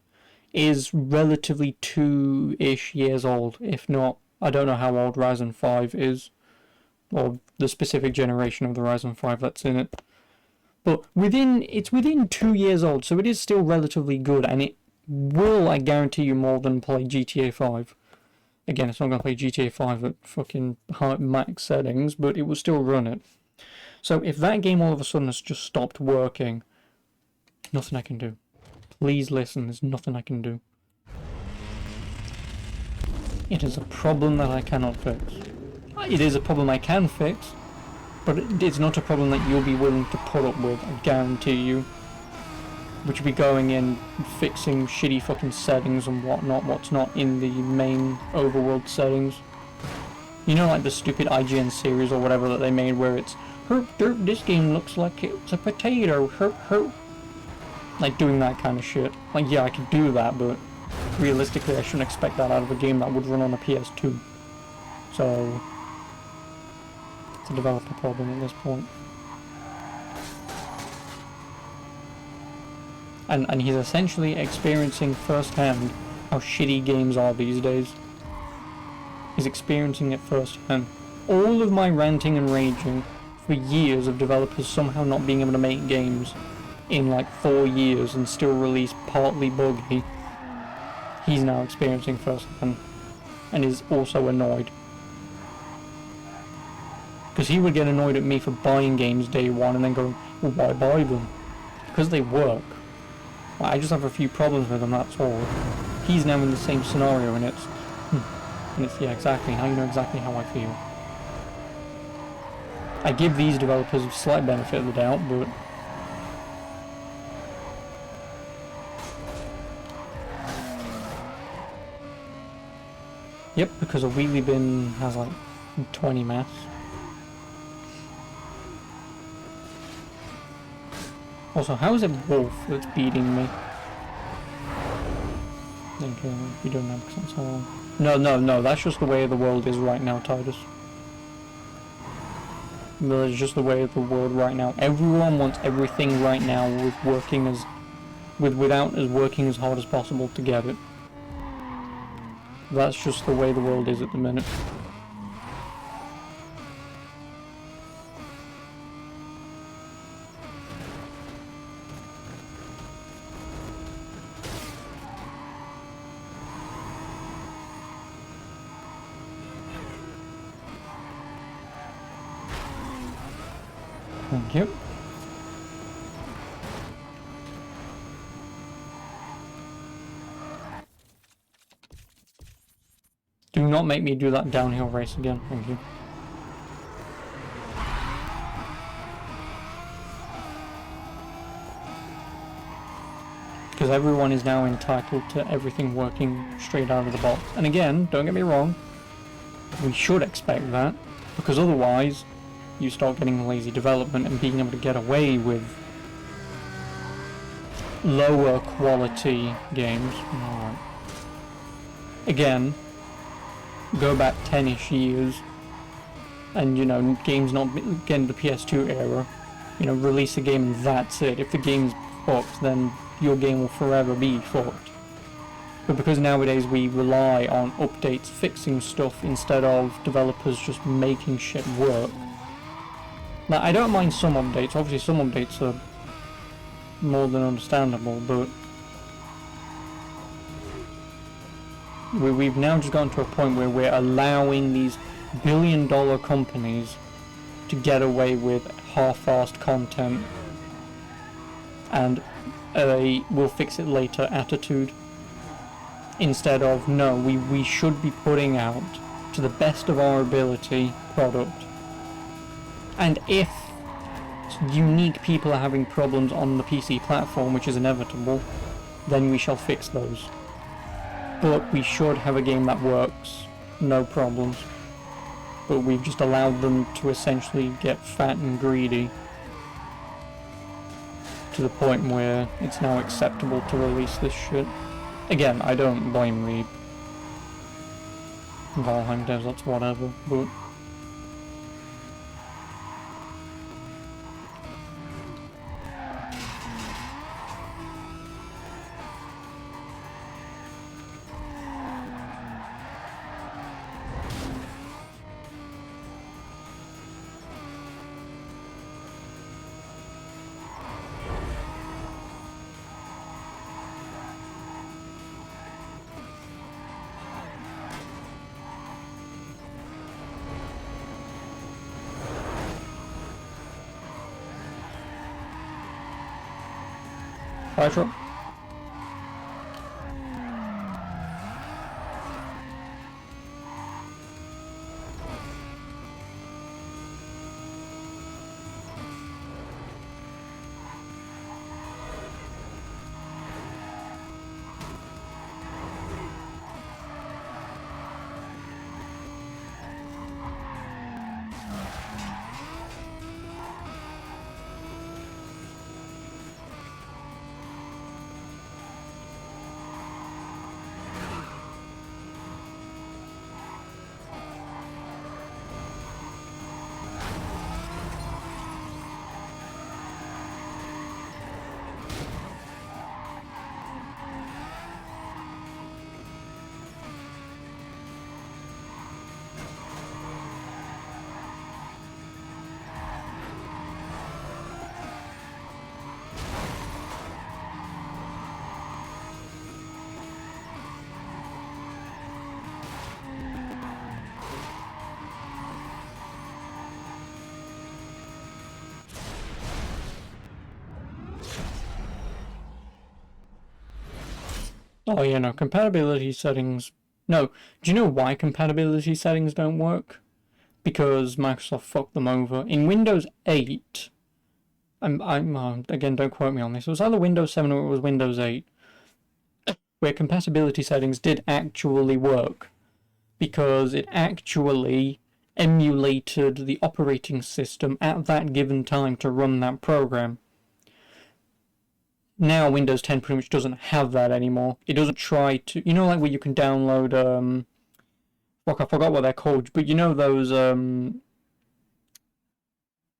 is relatively 2-ish years old, if not, I don't know how old Ryzen 5 is, or the specific generation of the Ryzen 5 that's in it. But it's within 2 years old, so it is still relatively good, and it will, I guarantee you, more than play GTA 5. Again, it's not going to play GTA 5 at fucking high max settings, but it will still run it. So if that game all of a sudden has just stopped working, nothing I can do. Please listen, there's nothing I can do. It is a problem that I cannot fix. It is a problem I can fix, but it's not a problem that you'll be willing to put up with, I guarantee you. Which will be going in, fixing shitty fucking settings and whatnot, what's not in the main overworld settings. You know, like the stupid IGN series or whatever that they made where it's, herp derp, this game looks like it's a potato, herp herp. Like doing that kind of shit. Like, yeah, I could do that, but realistically I shouldn't expect that out of a game that would run on a PS2. So, it's a developer problem at this point. And he's essentially experiencing firsthand how shitty games are these days. He's experiencing it firsthand. All of my ranting and raging for years of developers somehow not being able to make games in like 4 years and still release partly buggy, he's now experiencing firsthand and is also annoyed. Because he would get annoyed at me for buying games day one and then going, well, why buy them? Because they work. I just have a few problems with them, that's all. He's now in the same scenario, and it's... yeah, exactly. Now you know exactly how I feel. I give these developers a slight benefit of the doubt, but... Yep, because a wheelie bin has like 20 mass. Also, how is it Wolf that's beating me? Thank you. We don't know because that's how long. No, that's just the way the world is right now, Titus. That's just the way of the world right now. Everyone wants everything right now without as working as hard as possible to get it. That's just the way the world is at the minute. Thank you. Do not make me do that downhill race again, thank you. Because everyone is now entitled to everything working straight out of the box. And again, don't get me wrong, we should expect that. Because otherwise, you start getting lazy development and being able to get away with lower quality games. Alright. Again, go back 10-ish years, and you know, games not getting the PS2 era, you know, release a game and that's it. If the game's fucked, then your game will forever be fucked. But because nowadays we rely on updates fixing stuff instead of developers just making shit work. Now, I don't mind some updates. Obviously some updates are more than understandable, but we've now just gotten to a point where we're allowing these billion-dollar companies to get away with half-assed content and a we'll fix it later attitude, instead of no, we should be putting out to the best of our ability product, and if unique people are having problems on the PC platform, which is inevitable, then we shall fix those. But we should have a game that works, no problems. But we've just allowed them to essentially get fat and greedy to the point where it's now acceptable to release this shit. Again, I don't blame the Valheim devs, that's whatever, but Fire. Oh yeah, no, compatibility settings. No, do you know why compatibility settings don't work? Because Microsoft fucked them over. In Windows 8, again, don't quote me on this, it was either Windows 7 or it was Windows 8, where compatibility settings did actually work, because it actually emulated the operating system at that given time to run that program. Now Windows 10 pretty much doesn't have that anymore. It doesn't try to, you know, like where you can download, fuck, I forgot what they're called, but you know those,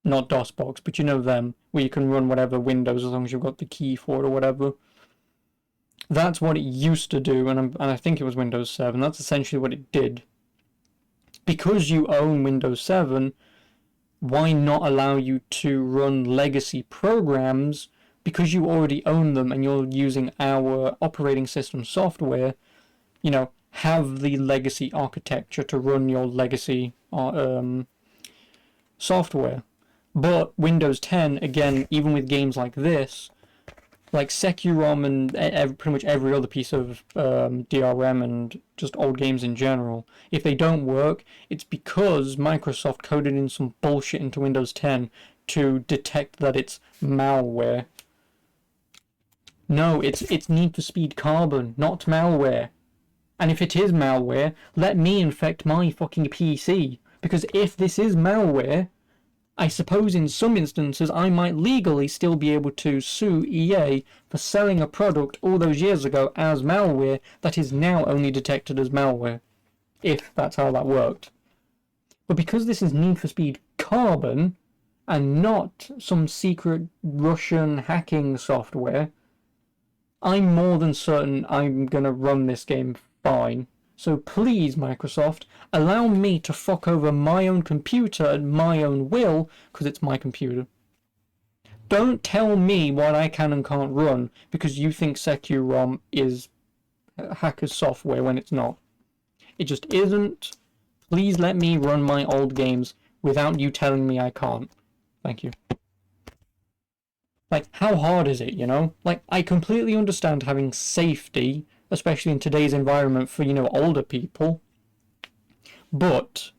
not DOSBox, but you know them, where you can run whatever Windows as long as you've got the key for it or whatever. That's what it used to do, and I think it was Windows 7, that's essentially what it did. Because you own Windows 7, why not allow you to run legacy programs? Because you already own them and you're using our operating system software, you know, have the legacy architecture to run your legacy software. But Windows 10, again, even with games like this, like Securom and pretty much every other piece of DRM and just old games in general, if they don't work, it's because Microsoft coded in some bullshit into Windows 10 to detect that it's malware. No, it's Need for Speed Carbon, not malware. And if it is malware, let me infect my fucking PC. Because if this is malware, I suppose in some instances I might legally still be able to sue EA for selling a product all those years ago as malware that is now only detected as malware. If that's how that worked. But because this is Need for Speed Carbon, and not some secret Russian hacking software, I'm more than certain I'm gonna run this game fine. So please, Microsoft, allow me to fuck over my own computer at my own will, because it's my computer. Don't tell me what I can and can't run because you think Securom is hacker's software when it's not. It just isn't. Please let me run my old games without you telling me I can't. Thank you. Like, how hard is it, you know? Like, I completely understand having safety, especially in today's environment for, you know, older people. But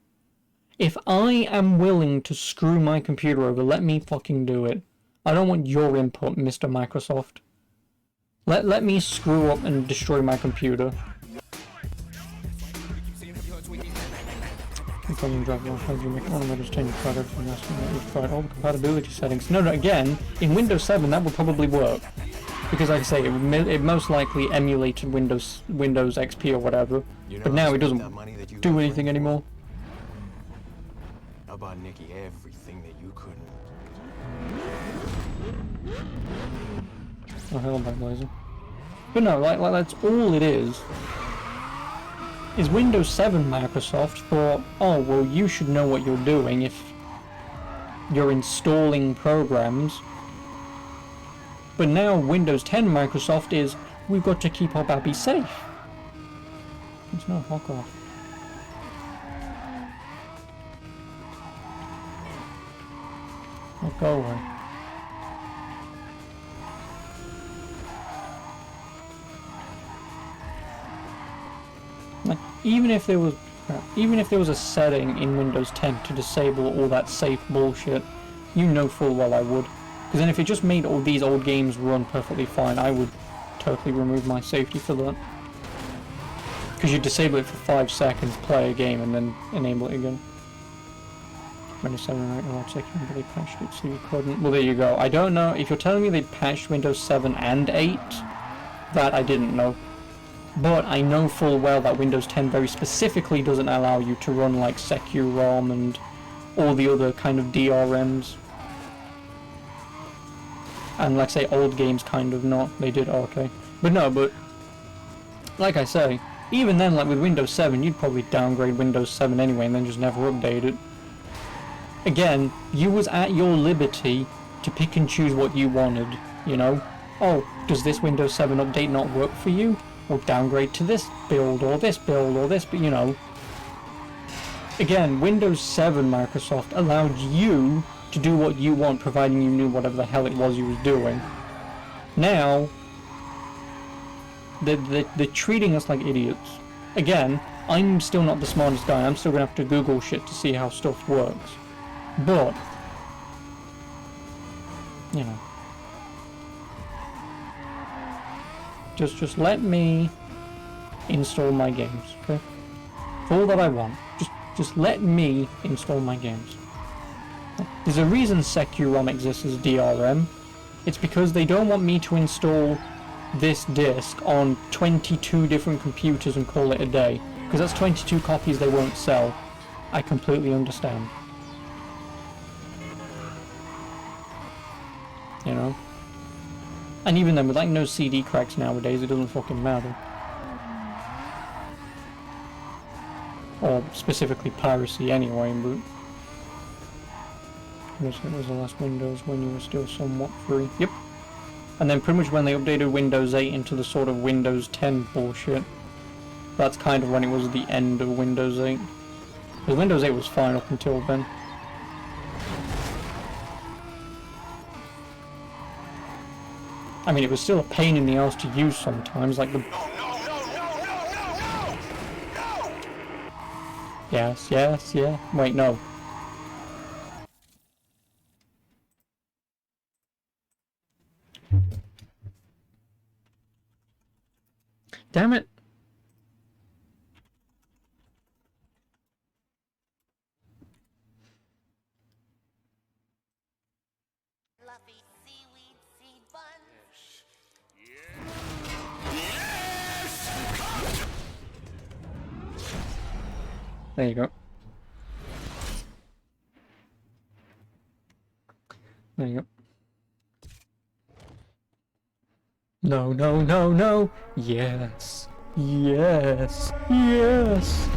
if I am willing to screw my computer over, let me fucking do it. I don't want your input, Mr. Microsoft. Let me screw up and destroy my computer. Incoming driver on 5G make on Windows 10 you tried everything else and you've tried all the compatibility settings. No, again, in Windows 7 that would probably work. Because like I say, it most likely emulated Windows XP or whatever. But now it doesn't do anything anymore. I bought Nikki everything that you couldn't. Oh hell, bad laser. But no, like that's all it is Windows 7 Microsoft thought, oh well, you should know what you're doing if you're installing programs. But now Windows 10 Microsoft is, we've got to keep our babby safe. It's no, fuck off. Oh, go away. Like, even if there was a setting in Windows 10 to disable all that safe bullshit, you know full well I would. Because then if it just made all these old games run perfectly fine, I would totally remove my safety for that. Because you disable it for 5 seconds, play a game, and then enable it again. Windows 7 right now, but they patched it so you couldn't. Well, there you go. I don't know. If you're telling me they patched Windows 7 and 8, that I didn't know. But I know full well that Windows 10 very specifically doesn't allow you to run like Securom and all the other kind of DRMs. And like I say, old games kind of not. They did okay. But no, but like I say, even then, like with Windows 7, you'd probably downgrade Windows 7 anyway and then just never update it. Again, you was at your liberty to pick and choose what you wanted, you know? Oh, does this Windows 7 update not work for you? Or downgrade to this build or this build or this, but you know. Again, Windows 7 Microsoft allowed you to do what you want, providing you knew whatever the hell it was you was doing. Now, they're treating us like idiots. Again, I'm still not the smartest guy. I'm still gonna have to Google shit to see how stuff works. But, you know. Just let me install my games, okay? For all that I want. Just let me install my games. There's a reason Securom exists as DRM. It's because they don't want me to install this disc on 22 different computers and call it a day. Because that's 22 copies they won't sell. I completely understand. You know? And even then, with like no CD cracks nowadays, it doesn't fucking matter. Or specifically piracy anyway, but... It was the last Windows when you were still somewhat free. Yep. And then pretty much when they updated Windows 8 into the sort of Windows 10 bullshit, that's kind of when it was the end of Windows 8. Because Windows 8 was fine up until then. I mean, it was still a pain in the ass to use sometimes, like the... Yes, yeah. Wait, no. Damn it. There you go. There you go. No, no, no, no! Yes! Yes! Yes!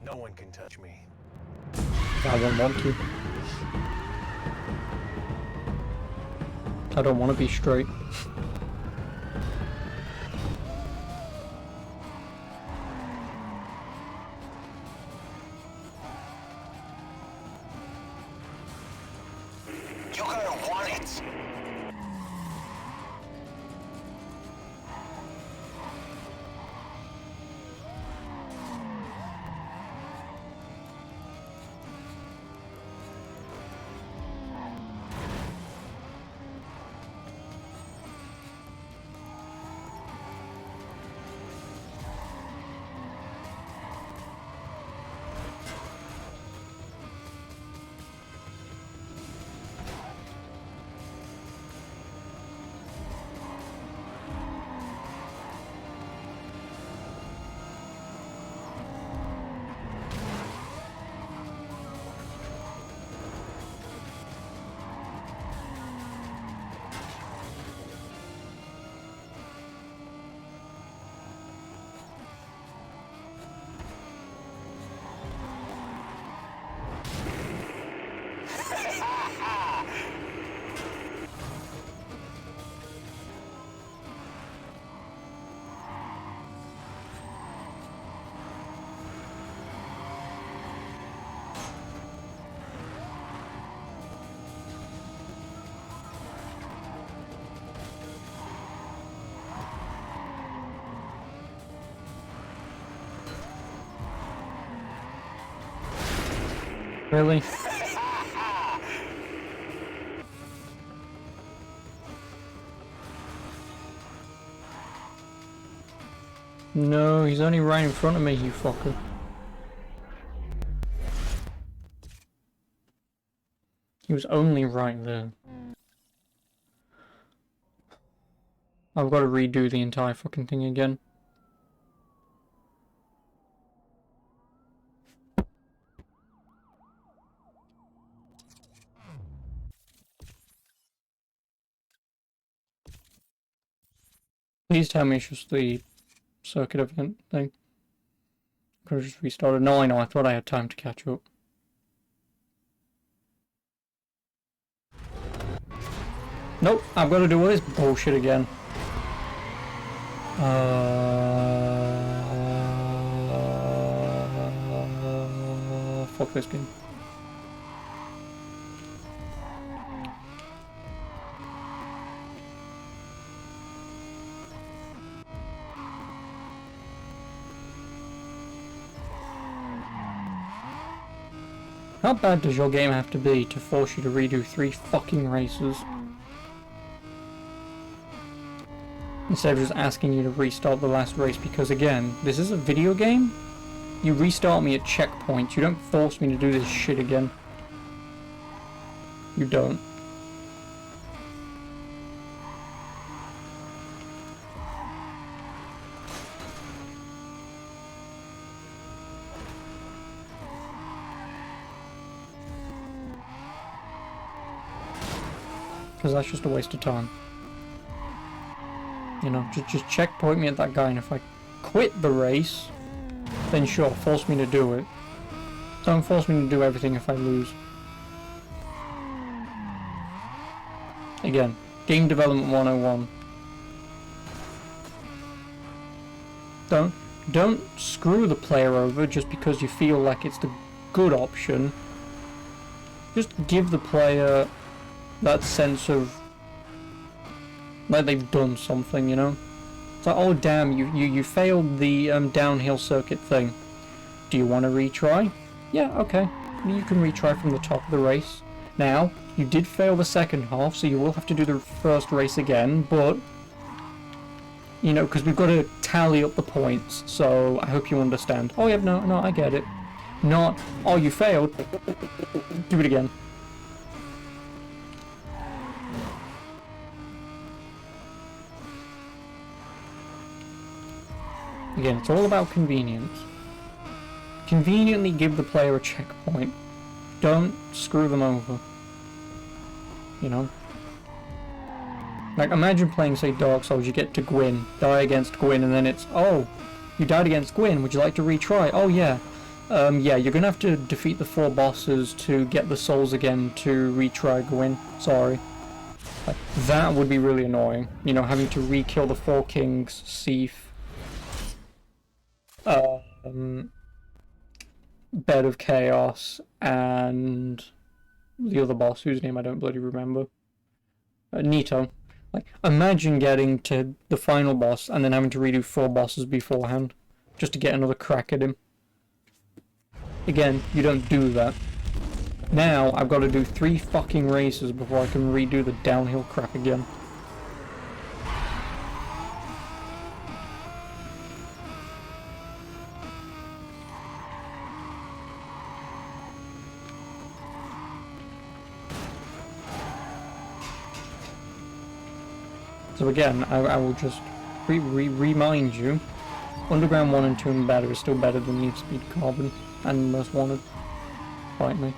No one can touch me. I don't want to. I don't want to be straight. You gotta want it. Really? No, he's only right in front of me, you fucker. He was only right there. I've got to redo the entire fucking thing again. Please tell me it's just the circuit event thing. Could have just restarted. No, I know, I thought I had time to catch up. Nope, I've got to do all this bullshit again. Fuck this game. How bad does your game have to be to force you to redo 3 fucking races? Instead of just asking you to restart the last race, because again, this is a video game? You restart me at checkpoints, you don't force me to do this shit again. You don't. Because that's just a waste of time. You know, just checkpoint me at that guy, and if I quit the race, then sure, force me to do it. Don't force me to do everything if I lose. Again, Game Development 101. Don't screw the player over just because you feel like it's the good option. Just give the player that sense of like they've done something, you know? It's like, oh damn, you failed the downhill circuit thing. Do you want to retry? Yeah, okay. You can retry from the top of the race. Now, you did fail the second half, so you will have to do the first race again, but, you know, because we've got to tally up the points, so I hope you understand. Oh, yeah, no, I get it. Not, oh, you failed. Do it again. Again, it's all about convenience. Conveniently give the player a checkpoint. Don't screw them over. You know? Like, imagine playing, say, Dark Souls, you get to Gwyn, die against Gwyn, and then it's, oh, you died against Gwyn, would you like to retry? Oh, yeah. Yeah, you're gonna have to defeat the 4 bosses to get the souls again to retry Gwyn. Sorry. Like, that would be really annoying. You know, having to re-kill the 4 kings, Seath, Bed of Chaos, and the other boss, whose name I don't bloody remember. Nito. Like, imagine getting to the final boss and then having to redo 4 bosses beforehand, just to get another crack at him. Again, you don't do that. Now, I've got to do 3 fucking races before I can redo the downhill crap again. So again, I will just remind you, Underground 1 and 2 and better is still better than Need Speed Carbon and Most Wanted. Fight me.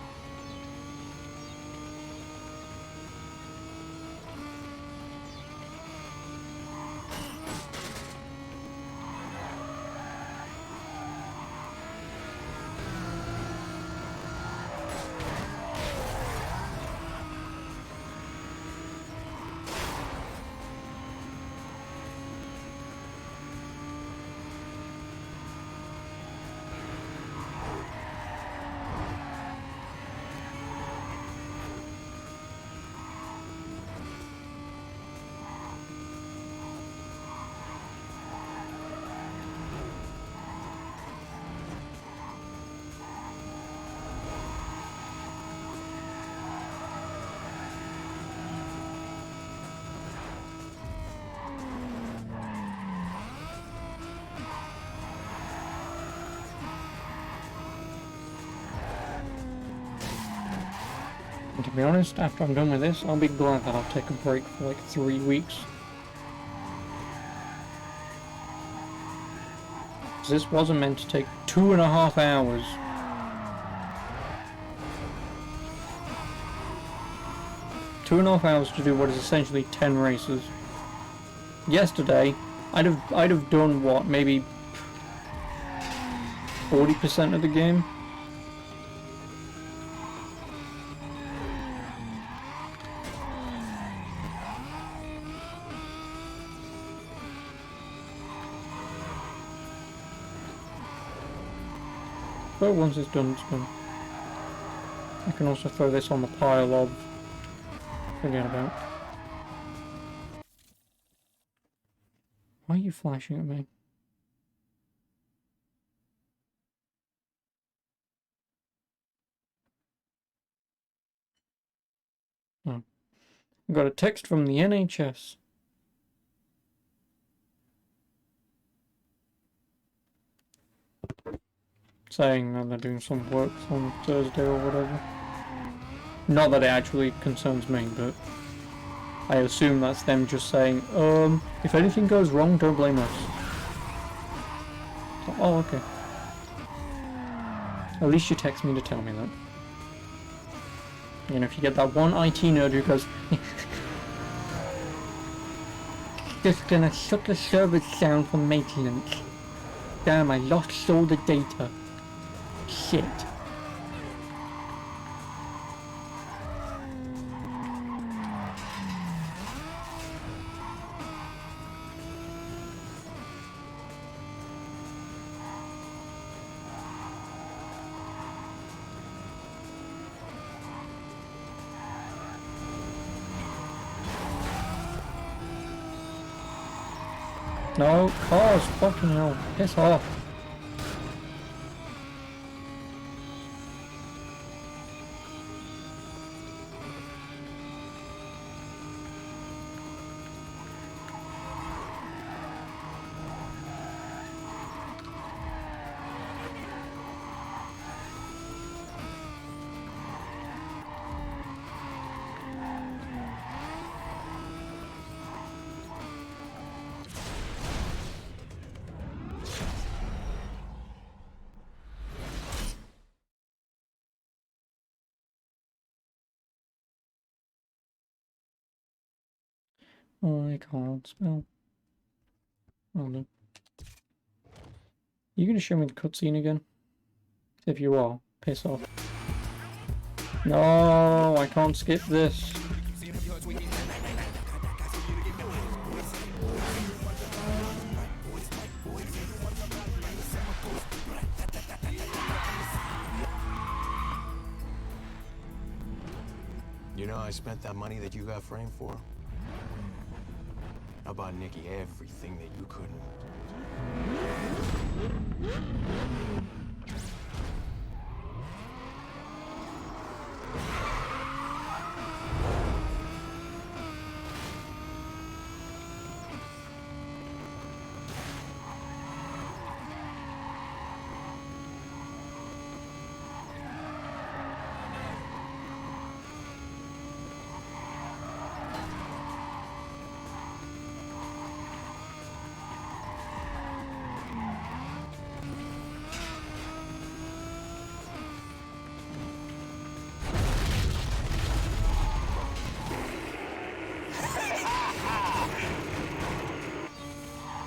And to be honest, after I'm done with this, I'll be glad that I'll take a break for like 3 weeks. This wasn't meant to take 2.5 hours. Two and a half hours to do what is essentially 10 races. Yesterday, I'd have done what, maybe 40% of the game. But once it's done, it's done. I can also throw this on the pile of forget about. Why are you flashing at me? Oh. I got a text from the NHS. Saying that they're doing some work on Thursday or whatever. Not that it actually concerns me, but I assume that's them just saying, if anything goes wrong, don't blame us. So, oh, okay. At least you text me to tell me that. You know, if you get that one IT nerd who goes, just gonna shut the servers down for maintenance. Damn, I lost all the data. Shit. No, cars, fucking hell, piss off. I can't spell. Oh no. You gonna show me the cutscene again? If you are, piss off. No, I can't skip this. You know, I spent that money that you got framed for. I bought Nikki everything that you couldn't.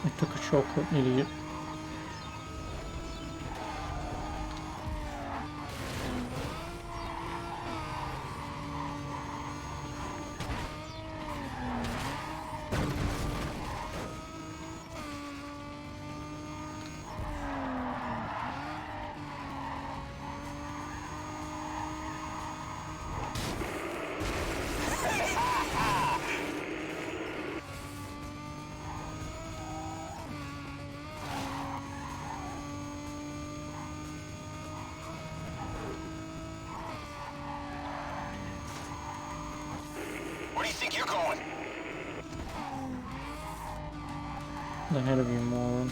I took a shortcut, idiot. Where do you think you're going? Ahead of you, moron.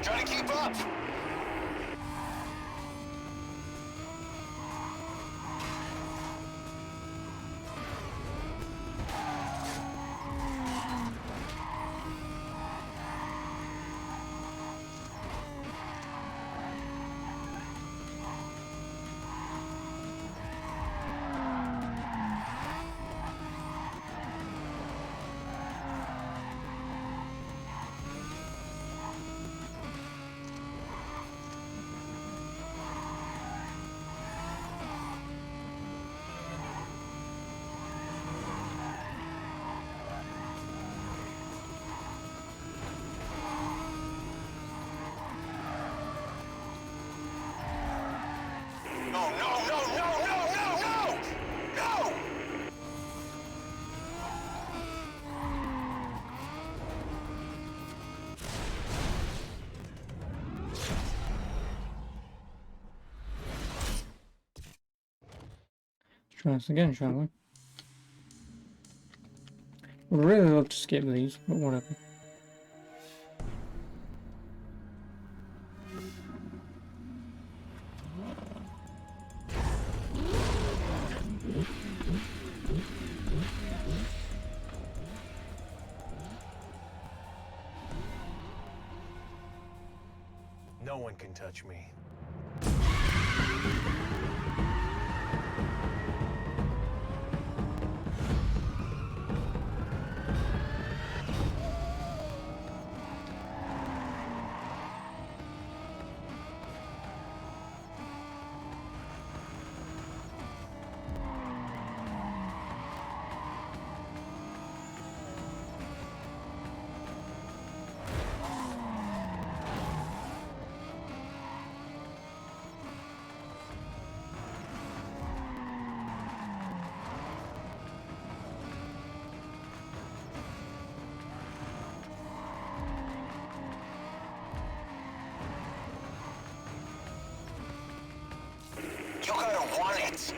Try to keep up. No, no, no, no, no, no, no! No! Let's try this again, shall we? Would really love to skip these, but whatever. No one can touch me. Hornets!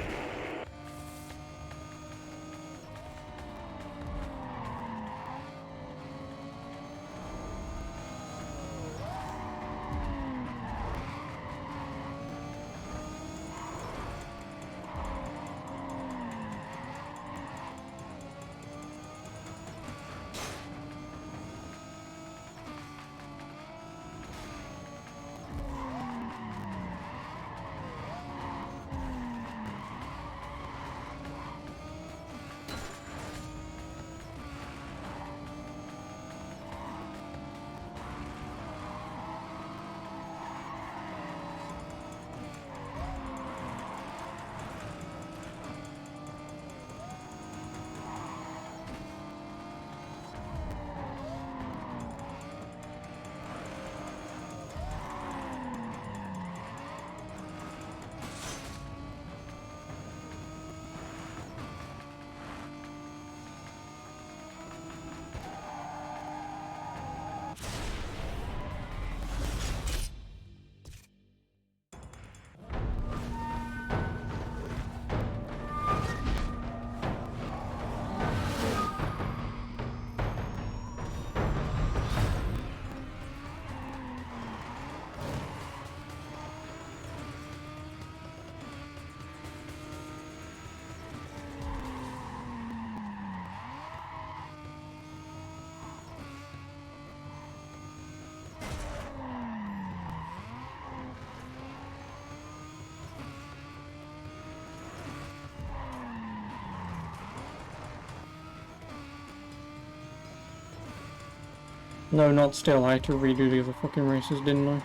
No, not still. I had to redo the other fucking races, didn't I?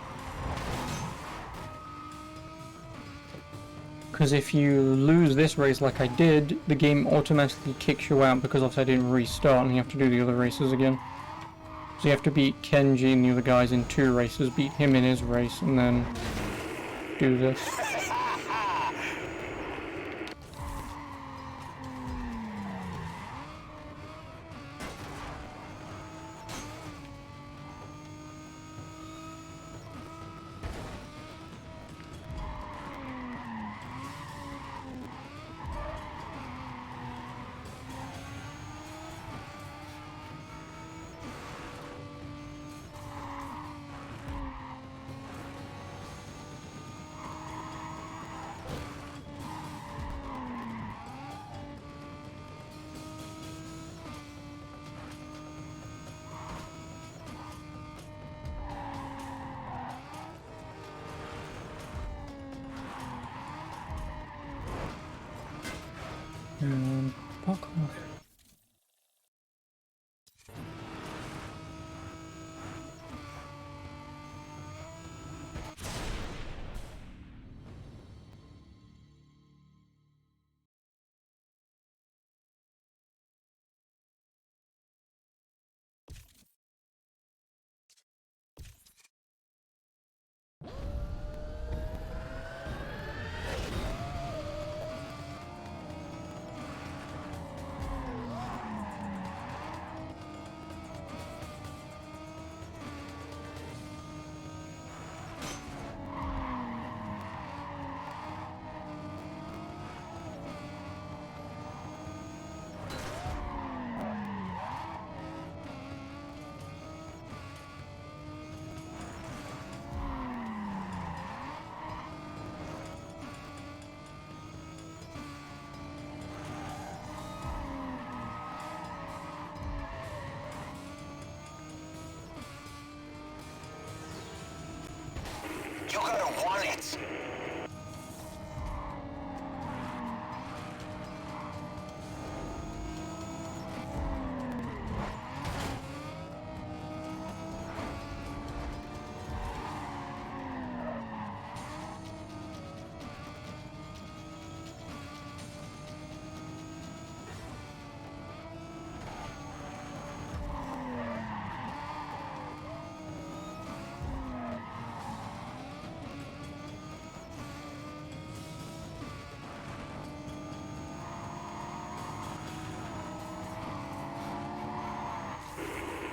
Because if you lose this race like I did, the game automatically kicks you out because obviously I didn't restart and you have to do the other races again. So you have to beat Kenji and the other guys in 2 races, beat him in his race, and then do this. Fuck off. You're gonna want it!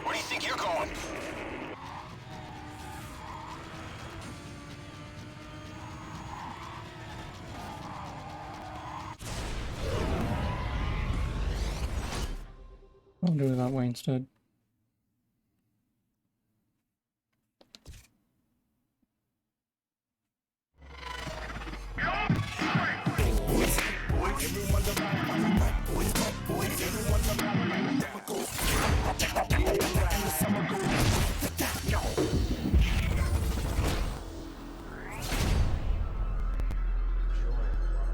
Where do you think you're going? I'll do it that way instead.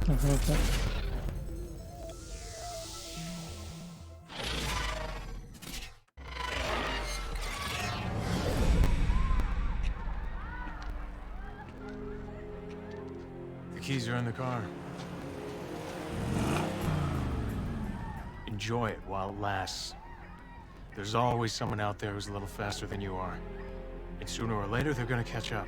I heard that. The keys are in the car. Enjoy it while it lasts. There's always someone out there who's a little faster than you are. And sooner or later, they're gonna catch up.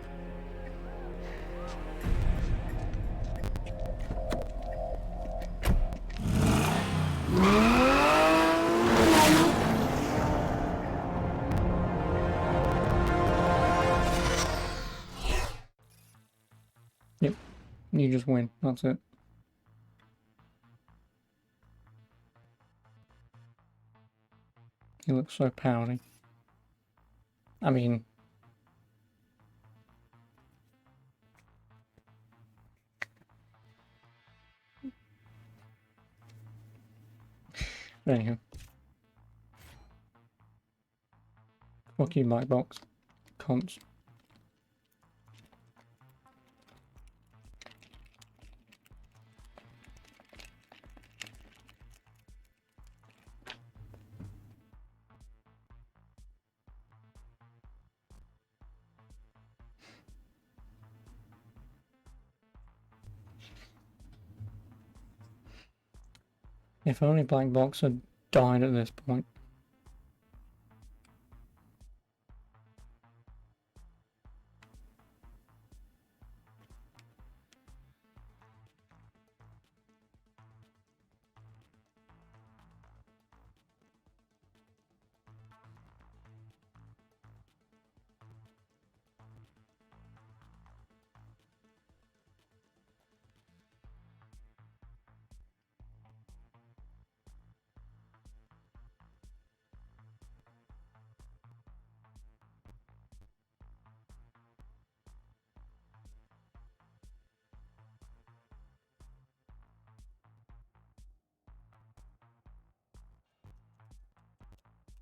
Yep. You just win. That's it. He looks so pouty. I mean... Anyhow. Fuck you, Black Box. Cunts. If only Black Box had died at this point.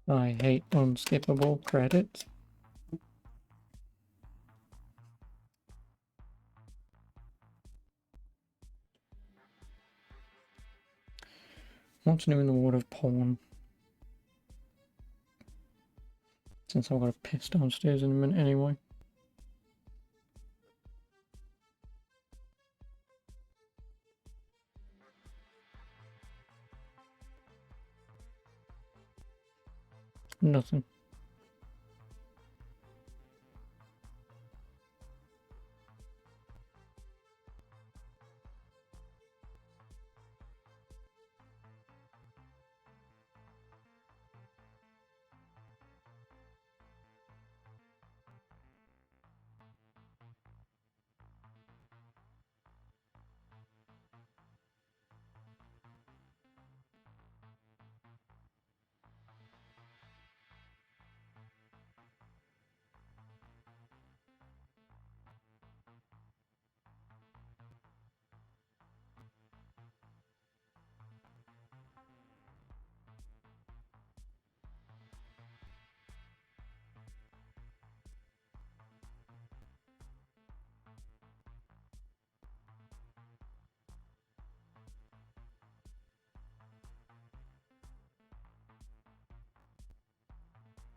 I hate unskippable credits. What's new in the world of porn? Since I've got to piss downstairs in a minute anyway. Nothing.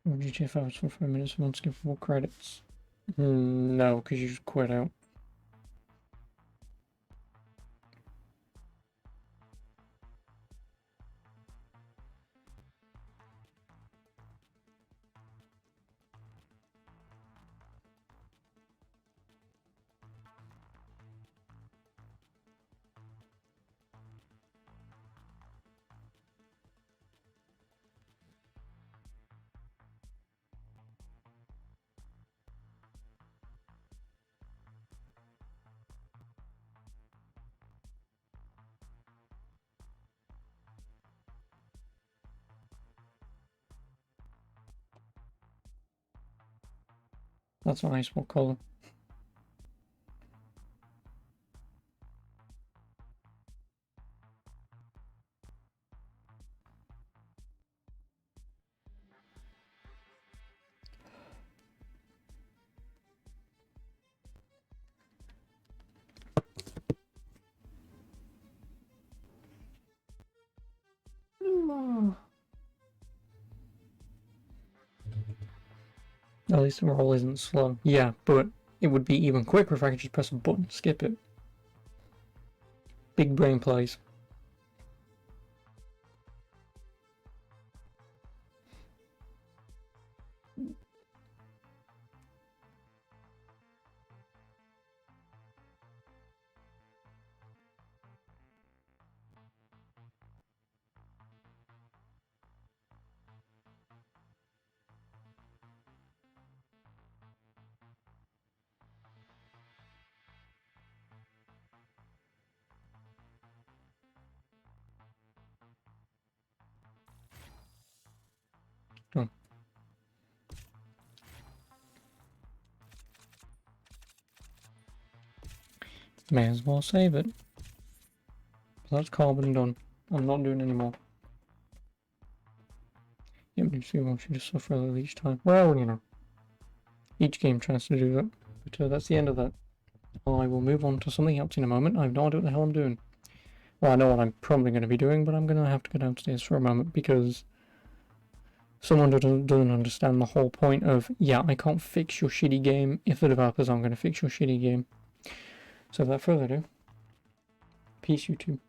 GTA 5 for 5 minutes of unskippable credits. No, because you just quit out. That's nice. What color? At least the roll isn't slow. Yeah, but it would be even quicker if I could just press a button, skip it. Big brain plays. Done. May as well save it. That's carbon done. I'm not doing any more. Yep, you see, well, she just suffer a little each time. Well, you know, each game tries to do that. But that's the end of that. I will move on to something else in a moment. I have no idea what the hell I'm doing. Well, I know what I'm probably going to be doing, but I'm going to have to go downstairs for a moment because someone doesn't understand the whole point of, yeah, I can't fix your shitty game if the developers aren't going to fix your shitty game. So without further ado, peace, YouTube.